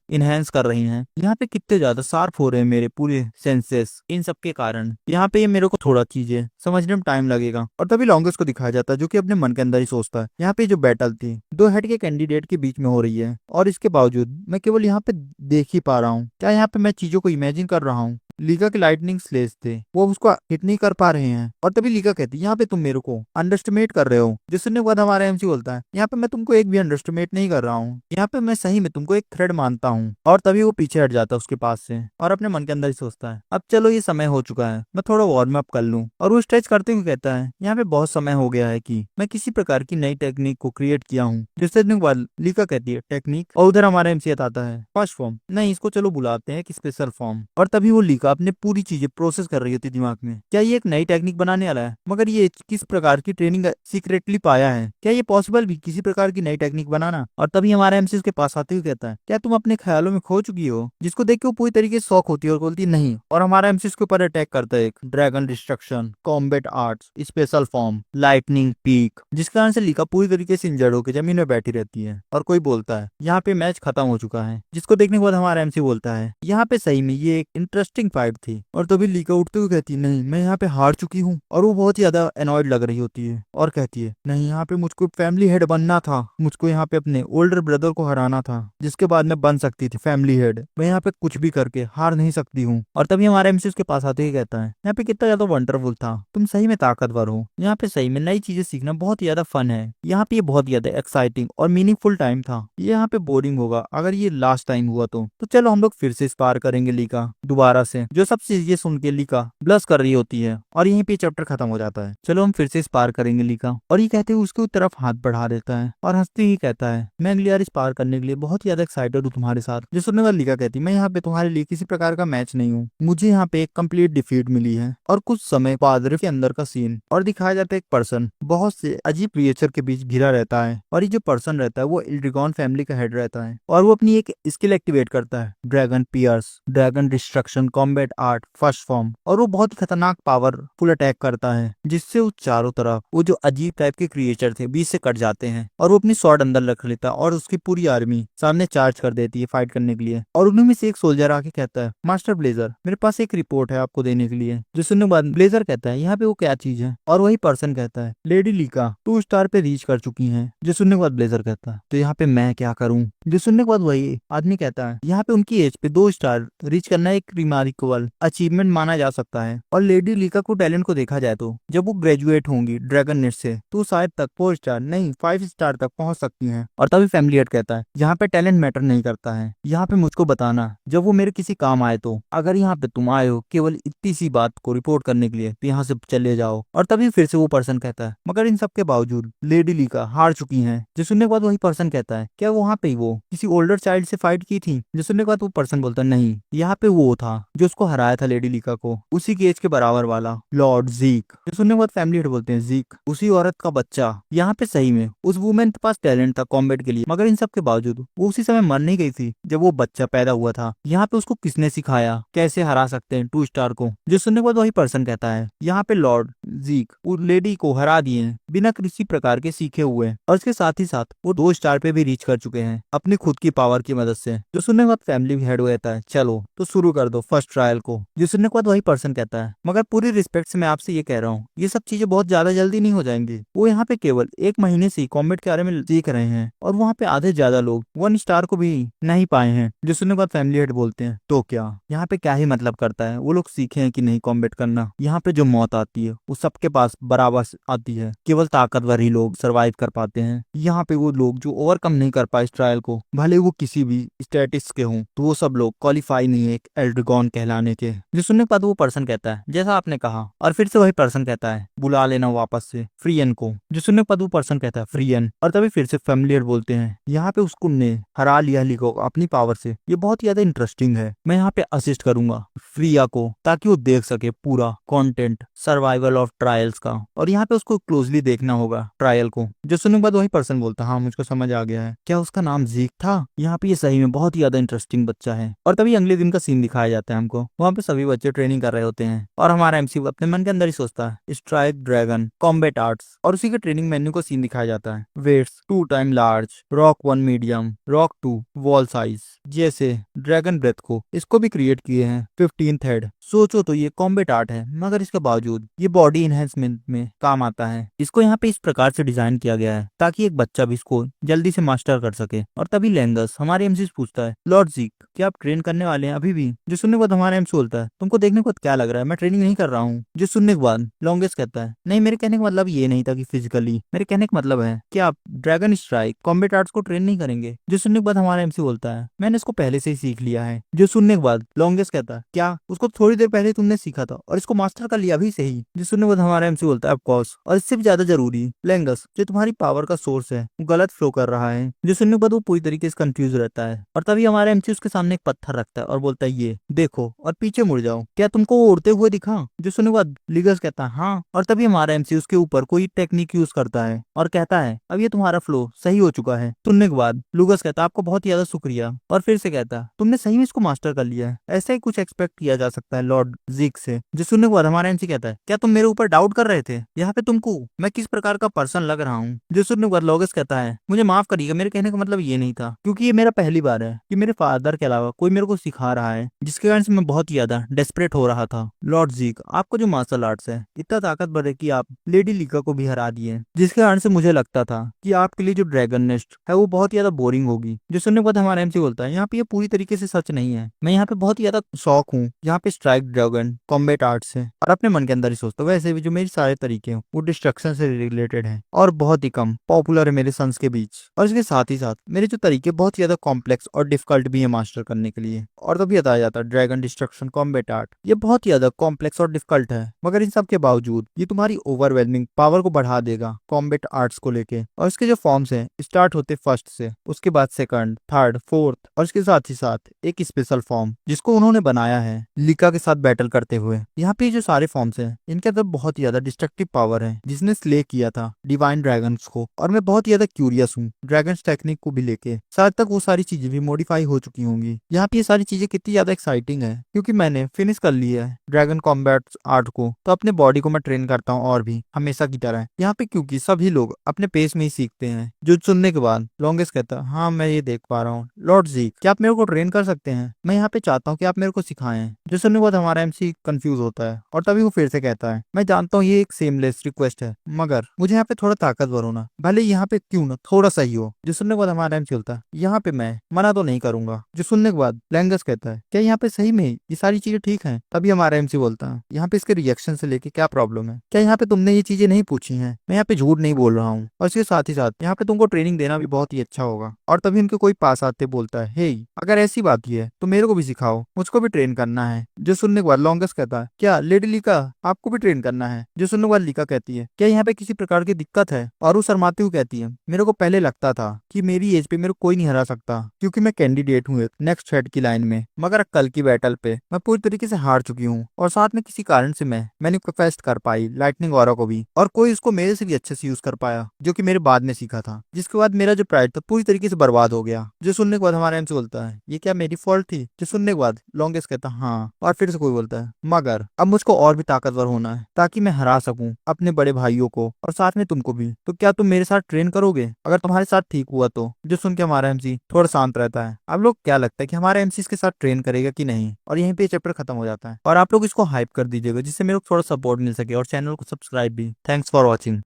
इनहेंस कर रही हैं। यहाँ पे कितने ज्यादा शार्प हो रहे हैं मेरे पूरे सेंसेस इन सब के कारण। यहाँ पे ये मेरे को थोड़ा चीजें समझने में टाइम लगेगा। और तभी लॉन्गेस्ट को दिखाया जाता है जो कि अपने मन के अंदर ही सोचता है यहाँ पे जो बैटल थी 2 हेड के कैंडिडेट के बीच में हो रही है, और इसके बावजूद मैं केवल यहाँ पे देख ही पा रहा हूँ। क्या यहाँ पे मैं चीजों को इमेजिन कर रहा हूँ। लीका के लाइटनिंग स्लेज थे वो उसको हिट नहीं कर पा रहे हैं। और तभी लीका कहती है यहाँ पे तुम मेरे को अंडरस्टिमेट कर रहे हो। जिस सुनने के बाद हमारा एमसी बोलता है यहाँ पे मैं तुमको एक भी अंडरस्टिमेट नहीं कर रहा हूँ, यहाँ पे मैं सही में तुमको एक थ्रेड मानता हूँ। और तभी वो पीछे हट जाता है उसके पास से, और अपने मन के अंदर ही सोचता है अब चलो ये समय हो चुका है मैं थोड़ा वार्म अप कर लूँ। और वो स्ट्रेच करते हुए कहता है यहाँ पे बहुत समय हो गया है कि मैं किसी प्रकार की नई टेक्निक को क्रिएट किया हूँ। जिससे बाद लीका कहती है टेक्निक, और उधर हमारा एमसी आता है फर्स्ट फॉर्म, नहीं इसको चलो बुलाते हैं एक स्पेशल फॉर्म। और तभी वो लीका अपने पूरी चीजें प्रोसेस कर रही होती दिमाग में, क्या ये एक नई टेक्निक बनाने वाला है, मगर ये किस प्रकार की ट्रेनिंग सीक्रेटली पाया है, क्या ये पॉसिबल भी किसी प्रकार की नई टेक्निक बनाना। और तभी हमारा एमसी उसके पास आते हुए कहता है क्या तुम अपने ख्यालों में खो चुकी हो। जिसको देख के वो पूरी तरीके से शॉक होती है और बोलती है नहीं। और हमारा एमसी उसके ऊपर अटैक करता है एक dragon destruction combat arts special form lightning peak, जिस कारण से लीका पूरी तरीके से इंजर्ड होकर जमीन में बैठी रहती है। और कोई बोलता है यहाँ पे मैच खत्म हो चुका है। जिसको देखने के बाद हमारा एमसी बोलता है यहाँ पे सही में ये एक इंटरेस्टिंग फाइट थी। और तभी लीका उठते हुए कहती है नहीं मैं यहाँ पे हार चुकी हूँ। और वो बहुत ही ज्यादा एनॉयड लग रही होती है और कहती है नहीं यहाँ पे मुझको फैमिली हेड बनना था, मुझको यहाँ पे अपने ओल्डर ब्रदर को हराना था, जिसके बाद मैं बन सकती थी फैमिली हेड। मैं यहाँ पे कुछ भी करके हार नहीं सकती हूँ। और तभी हमारा एमसी उसके पास आते ही कहता है यहाँ पे कितना ज्यादा वंडरफुल था, तुम सही में ताकतवर हो। यहाँ पे सही में नई चीजें सीखना बहुत ही ज्यादा फन है। यहाँ पे ये बहुत ही ज्यादा एक्साइटिंग और मीनिंगफुल टाइम था। ये यहाँ पे बोरिंग होगा अगर ये लास्ट टाइम हुआ तो चलो हम लोग फिर से स्पार करेंगे लीका दोबारा से। जो सब चीजें सुन के लीका ब्लश कर रही होती है और यहीं पे चैप्टर खत्म हो जाता है। चलो हम फिर से स्पार करेंगे लीका। और ये कहते हुए उसकी तरफ हाथ बढ़ा देता है और हंसते ही कहता है मैं अगली बार स्पार करने के लिए बहुत ही ज्यादा एक्साइटेड हूँ तुम्हारे साथ। जो सुनने वाली लीका कहती मैं यहाँ पे तुम्हारे लिए किसी प्रकार का मैच नहीं हूँ, मुझे यहाँ पे एक कंप्लीट डिफीट मिली है। और कुछ समय बाद के अंदर का सीन और दिखाया जाता है एक पर्सन बहुत से अजीब क्रिएचर के बीच घिरा रहता है। और ये जो पर्सन रहता है वो इल्ड्रिगॉन फैमिली का हेड रहता है। और वो अपनी एक स्किल एक्टिवेट करता है dragon pierce dragon destruction combat art first form. और वो बहुत ही खतरनाक पावरफुल अटैक करता है जिससे वो चारों तरफ वो जो अजीब टाइप के क्रिएचर थे बीच से कट जाते हैं। और वो अपनी स्वॉर्ड अंदर रख लेता है और उसकी पूरी आर्मी सामने चार्ज कर देती है फाइट करने के लिए। और उनमें से एक सोल्जर आके कहता है मास्टर ब्लेजर मेरे पास एक रिपोर्ट है आपको देने के लिए। जो सुनने के बाद ब्लेजर कहता है यहाँ पे वो क्या चीज है। और वही पर्सन कहता है लेडी लीका 2 स्टार पे रीच कर चुकी है। जो सुनने के बाद ब्लेजर कहता है तो यहाँ पे मैं क्या करूँ। जो सुनने के बाद वही आदमी कहता है यहाँ पे उनकी एज पे 2 स्टार रीच करना एक रिमार्केबल अचीवमेंट माना जा सकता है। और लेडी लीका को टैलेंट को देखा जाए तो जब वो ग्रेजुएट होंगी ड्रैगन नेट से तो शायद तक 4 स्टार नहीं 5 स्टार तक पहुंच सकती हैं। और तभी फैमिली हेड कहता है यहाँ पे टैलेंट मैटर नहीं करता है, यहाँ पे मुझको बताना जब वो मेरे किसी काम आए तो। अगर यहाँ पे तुम आए हो केवल इतनी सी बात को रिपोर्ट करने के लिए तो यहाँ से चले जाओ। और तभी फिर से वो पर्सन कहता है मगर इन सब के बावजूद लेडी लिका हार चुकी हैं। जो सुनने के बाद वही पर्सन कहता है क्या वहाँ पे वो किसी ओल्डर चाइल्ड से फाइट की थी? जो सुनने के बाद वो पर्सन बोलता है नहीं, यहाँ पे वो था जो उसको हराया था लेडी लिका को, उसी के एज के बराबर वाला लॉर्ड जीक। जो सुनने के बाद फैमिली हेड बोलते हैं जीक उसी औरत का बच्चा। यहाँ पे सही में उस वुमेन के पास टैलेंट था कॉम्बैट के लिए, मगर इन सब के बावजूद वो उसी समय मर नहीं गई थी जब वो बच्चा पैदा हुआ था। यहाँ पे उसको किसने सिखाया कैसे हरा सकते हैं 2 स्टार को? जो सुनने के बाद वही पर्सन कहता है यहाँ पे लॉर्ड जीक उस लेडी को हरा दिए बिना किसी प्रकार के सीखे हुए, और इसके साथ ही साथ वो 2 स्टार पे भी रीच कर चुके हैं अपनी खुद की पावर की मदद से। जो सुनने के बाद फैमिली हेड कहता है चलो तो शुरू कर दो फर्स्ट ट्रायल को। जो सुनने के बाद वही पर्सन कहता है मगर पूरी रिस्पेक्ट से मैं आपसे ये कह रहा हूँ ये सब चीजें बहुत ज्यादा जल्दी नहीं हो जाएंगी। वो यहाँ पे केवल 1 महीने से कॉम्बैट के बारे में सीख रहे हैं और वहाँ पे आधे ज्यादा लोग 1 स्टार को भी नहीं पाए हैं। जो सुनने के बाद फैमिली हेड बोलते हैं तो क्या यहाँ पे क्या ही मतलब करता है वो लोग सीखे हैं कि नहीं कॉम्बैट करना? यहाँ पे जो मौत आती है वो सबके पास बराबर आती है, केवल ताकतवर ही लोग सर्वाइव कर पाते हैं। यहाँ पे वो लोग जो ओवरकम नहीं कर पाए इस ट्रायल को भले वो किसी भी स्टेटस के हों तो वो सब लोग क्वालिफाई नहीं है एक एल्ड्रगॉन कहलाने के। जो सुनने के बाद वो पर्सन कहता है जैसा आपने कहा, और फिर से वही पर्सन कहता है बुला लेना वापस से फ्रीएन को। जो सुनने के बाद वो पर्सन कहता है फ्रीएन, और तभी फिर से फैमिलियर बोलते हैं यहाँ पे उसको ने हरा लिया लिको अपनी पावर से, ये बहुत ज्यादा इंटरेस्टिंग है। मैं यहाँ पे असिस्ट करूंगा फ्रिया को ताकि वो देख सके पूरा कंटेंट सर्वाइवल ऑफ ट्रायल्स का, और यहाँ पे उसको क्लोजली देखना होगा ट्रायल को। जो सुनने के बाद वही पर्सन बोलता है हाँ मुझको समझ आ गया है, क्या उसका नाम जीक था? यहाँ पे ये सही में बहुत ही ज्यादा इंटरेस्टिंग बच्चा है। और तभी अगले दिन का सीन दिखाया जाता है हमको, वहाँ पे सभी बच्चे ट्रेनिंग कर रहे होते हैं और हमारा एमसी अपने मन के अंदर ही सोचता है स्ट्राइक ड्रैगन कॉम्बैट आर्ट्स, और उसी के ट्रेनिंग मेन्यू को सीन दिखाया जाता है। Weights 2 time large, rock 1 medium, rock 2 wall size, जैसे ड्रैगन ब्रेथ को इसको भी क्रिएट किए हैं 15th हेड। सोचो तो ये कॉम्बैट आर्ट है मगर इसके बावजूद ये बॉडी इनहेंसमेंट में काम आता है। इसको यहाँ पे इस प्रकार से डिजाइन किया गया है ताकि एक बच्चा भी इसको जल्दी से मास्टर कर सके। और तभी लेंगस हमारे एमसी से पूछता है लॉर्ड जीक क्या आप ट्रेन करने वाले हैं अभी भी? जो सुनने के बाद हमारा एमसी बोलता है तुमको देखने को क्या लग रहा है मैं ट्रेनिंग नहीं कर रहा हूँ। जो सुनने के बाद लॉन्गेस्ट कहता है नहीं मेरे कहने का मतलब ये नहीं था कि फिजिकली, मेरे कहने का मतलब है कि आप ड्रैगन स्ट्राइक कॉम्बैट आर्ट्स को ट्रेन नहीं करेंगे। जो सुनने के बाद हमारा एमसी बोलता है मैंने इसको पहले से ही सीख लिया है। जो सुनने के बाद लॉन्गेस्ट कहता है क्या उसको थोड़ी देर पहले तुमने सीखा था और इसको मास्टर कर लिया अभी से ही? जो सुनने के बाद हमारा एमसी बोलता है ऑफ कोर्स, और इससे भी ज्यादा जरूरी लेंगस जो तुम्हारी पावर का सोर्स है वो गलत फ्लो कर रहा है। जो सुनने के बाद वो पूरी तरीके से कंफ्यूज रहता है और तभी हमारा एमसी उसके सामने एक पत्थर रखता है और बोलता है ये देखो और पीछे मुड़ जाओ, क्या तुमको वो उड़ते हुए दिखा? जो सुनने के बाद लिगस कहता है हाँ, और तभी हमारा एमसी उसके ऊपर कोई टेक्निक यूज करता है और कहता है अब ये तुम्हारा फ्लो सही हो चुका है। सुनने के बाद लुगस कहता है आपको बहुत ज्यादा शुक्रिया, और फिर से कहता है तुमने सही में इसको मास्टर कर लिया है, ऐसा ही कुछ एक्सपेक्ट किया जा सकता है लॉर्ड जीक से। जो सुनने के बाद हमारा एमसी कहता है क्या तुम मेरे ऊपर डाउट कर रहे थे यहाँ पे तुमको मैं किस प्रकार का पर्सन लग रहा हूँ? जो सुनने के बाद लॉगस कहता है मुझे माफ करिएगा मेरे कहने का मतलब ये नहीं था, क्योंकि ये मेरा पहली बार है कि मेरे फादर के अलावा कोई मेरे को सिखा रहा है, जिसके कारण से मैं बहुत ज्यादा डेस्परेट हो रहा था। लॉर्ड जीक आपको जो मार्शल आर्ट्स है इतना ताकतवर है कि आप लेडी लिका को भी हरा दिए, जिसके कारण से मुझे लगता था कि आपके लिए जो ड्रैगन नेस्ट है वो बहुत ज्यादा बोरिंग होगी। जो सुनने के बाद हमारा एमसी बोलता है यहाँ पे ये पूरी तरीके से सच नहीं है, मैं यहाँ पे बहुत ज्यादा शौक हूँ यहाँ पे स्ट्राइक ड्रैगन कॉम्बैट आर्ट्स है, और अपने मन के अंदर ही सोचता हूँ वैसे भी जो मेरे सारे तरीके हैं वो डिस्ट्रक्शन से रिलेटेड है और बहुत ही कम पॉपुलर है मेरे सन्स के बीच, और इसके साथ ही साथ मेरे जो तरीके बहुत ज्यादा कॉम्प्लेक्स और डिफिकल्ट भी है मास्टर करने के लिए। और तभी बताया जाता है ड्रैगन डिस्ट्रक्शन कॉम्बैट आर्ट ये बहुत ज्यादा कॉम्प्लेक्स और डिफिकल्ट है, मगर इन सब के बावजूद ये तुम्हारी ओवरवेलमिंग पावर को बढ़ा देगा कॉम्बैट आर्ट्स को लेके। और इसके जो फॉर्म्स हैं स्टार्ट होते फर्स्ट से, उसके बाद सेकंड, थर्ड, फोर्थ, और इसके साथ ही साथ एक स्पेशल फॉर्म जिसको उन्होंने बनाया है लिका के साथ बैटल करते हुए। यहाँ पे जो सारे फॉर्म्स हैं इनके अंदर बहुत ज्यादा डिस्ट्रक्टिव पावर है जिसने स्ले किया था डिवाइन ड्रैगन्स को, और मैं बहुत ज्यादा क्यूरियस हूँ ड्रैगन्स टेक्निक को भी लेके, शायद तक वो सारी चीजें भी मॉडिफाई हो चुकी होंगी। यहाँ पे ये सारी चीजें कितनी ज्यादा एक्साइटिंग है क्योंकि मैंने फिनिश कर लिया है ड्रैगन कॉम्बैट आर्ट को, तो अपने बॉडी को मैं ट्रेन करता हूँ और भी हमेशा की तरह यहाँ पे, क्योंकि सभी लोग अपने पेस में ही सीखते हैं। जो सुनने के बाद लॉन्गेस्ट कहता है हाँ मैं ये देख पा रहा हूँ लॉर्ड जीक क्या आप मेरे को ट्रेन कर सकते हैं? मैं यहाँ पे चाहता हूँ कि आप मेरे को सिखाएं। जो सुनने के बाद हमारा एमसी कंफ्यूज होता है और तभी वो फिर से कहता है, मैं जानता हूँ ये एक सेमलेस रिक्वेस्ट है, मगर मुझे यहाँ पे थोड़ा ताकतवर होना, भले यहाँ पे क्यों ना थोड़ा सही हो। जो सुनने के बाद हमारा एमसी बोलता है, यहाँ पे मैं मना तो नहीं करूंगा। जो सुनने के बाद लैंगस कहता है, क्या यहाँ पे सही में ये सारी चीजें ठीक हैं? तभी हमारा एमसी बोलता है, यहाँ पे इसके रिएक्शन से लेके क्या प्रॉब्लम है? क्या यहाँ पे तुमने ये चीजें नहीं पूछी हैं? मैं यहाँ पे झूठ नहीं बोल रहा हूँ, और इसके साथ ही साथ यहाँ पे तुमको ट्रेनिंग देना भी बहुत ही अच्छा होगा। और तभी उनके कोई पास आते बोलता है, हे अगर ऐसी बात ही है तो मेरे को भी सिखाओ, मुझको भी ट्रेन करना है। जो सुनने के बाद लॉन्गेस्ट कहता है, क्या लेडी लिका आपको भी ट्रेन करना है? जो सुनने के बाद लिका कहती है, क्या यहाँ पे किसी प्रकार की दिक्कत है? और वो शर्माती हुई कहती है, मेरे को पहले लगता था कि मेरी एज पे मेरे को कोई नहीं हरा सकता, क्योंकि मैं कैंडिडेट हूँ नेक्स्ट थ्रेड की लाइन में, मगर कल की बैटल पे मैं पूरी तरीके से हार चुकी हूँ, और साथ में किसी कारण से मैं मैनिफेस्ट कर पाई लाइटनिंग ऑरा को भी, और कोई इसको मेरे से भी अच्छे से यूज कर पाया, जो कि मेरे बाद में सीखा था, जिसके बाद मेरा जो प्राइड था पूरी तरीके से बर्बाद हो गया। जो सुनने के बाद हमारा एमसी बोलता है, ये क्या मेरी फॉल्ट थी? जो सुनने के बाद लॉन्गेस्ट कहता है, हाँ। और फिर से कोई बोलता है, मगर अब मुझको और भी ताकतवर होना है ताकि मैं हरा सकूं अपने बड़े भाइयों को और साथ में तुमको भी। तो क्या तुम मेरे साथ ट्रेन करोगे? अगर तुम्हारे साथ ठीक हुआ तो। जो सुन के हमारा एमसी थोड़ा शांत रहता है। आप लोग क्या लगता है कि हमारा एमसी इसके साथ ट्रेन करेगा कि नहीं? और यहीं पे चैप्टर खत्म हो जाता है। और आप लोग इसको हाइप कर दीजिएगा जिससे मेरे को थोड़ा सपोर्ट मिल सके, और चैनल को सब्सक्राइब भी। Thanks for watching.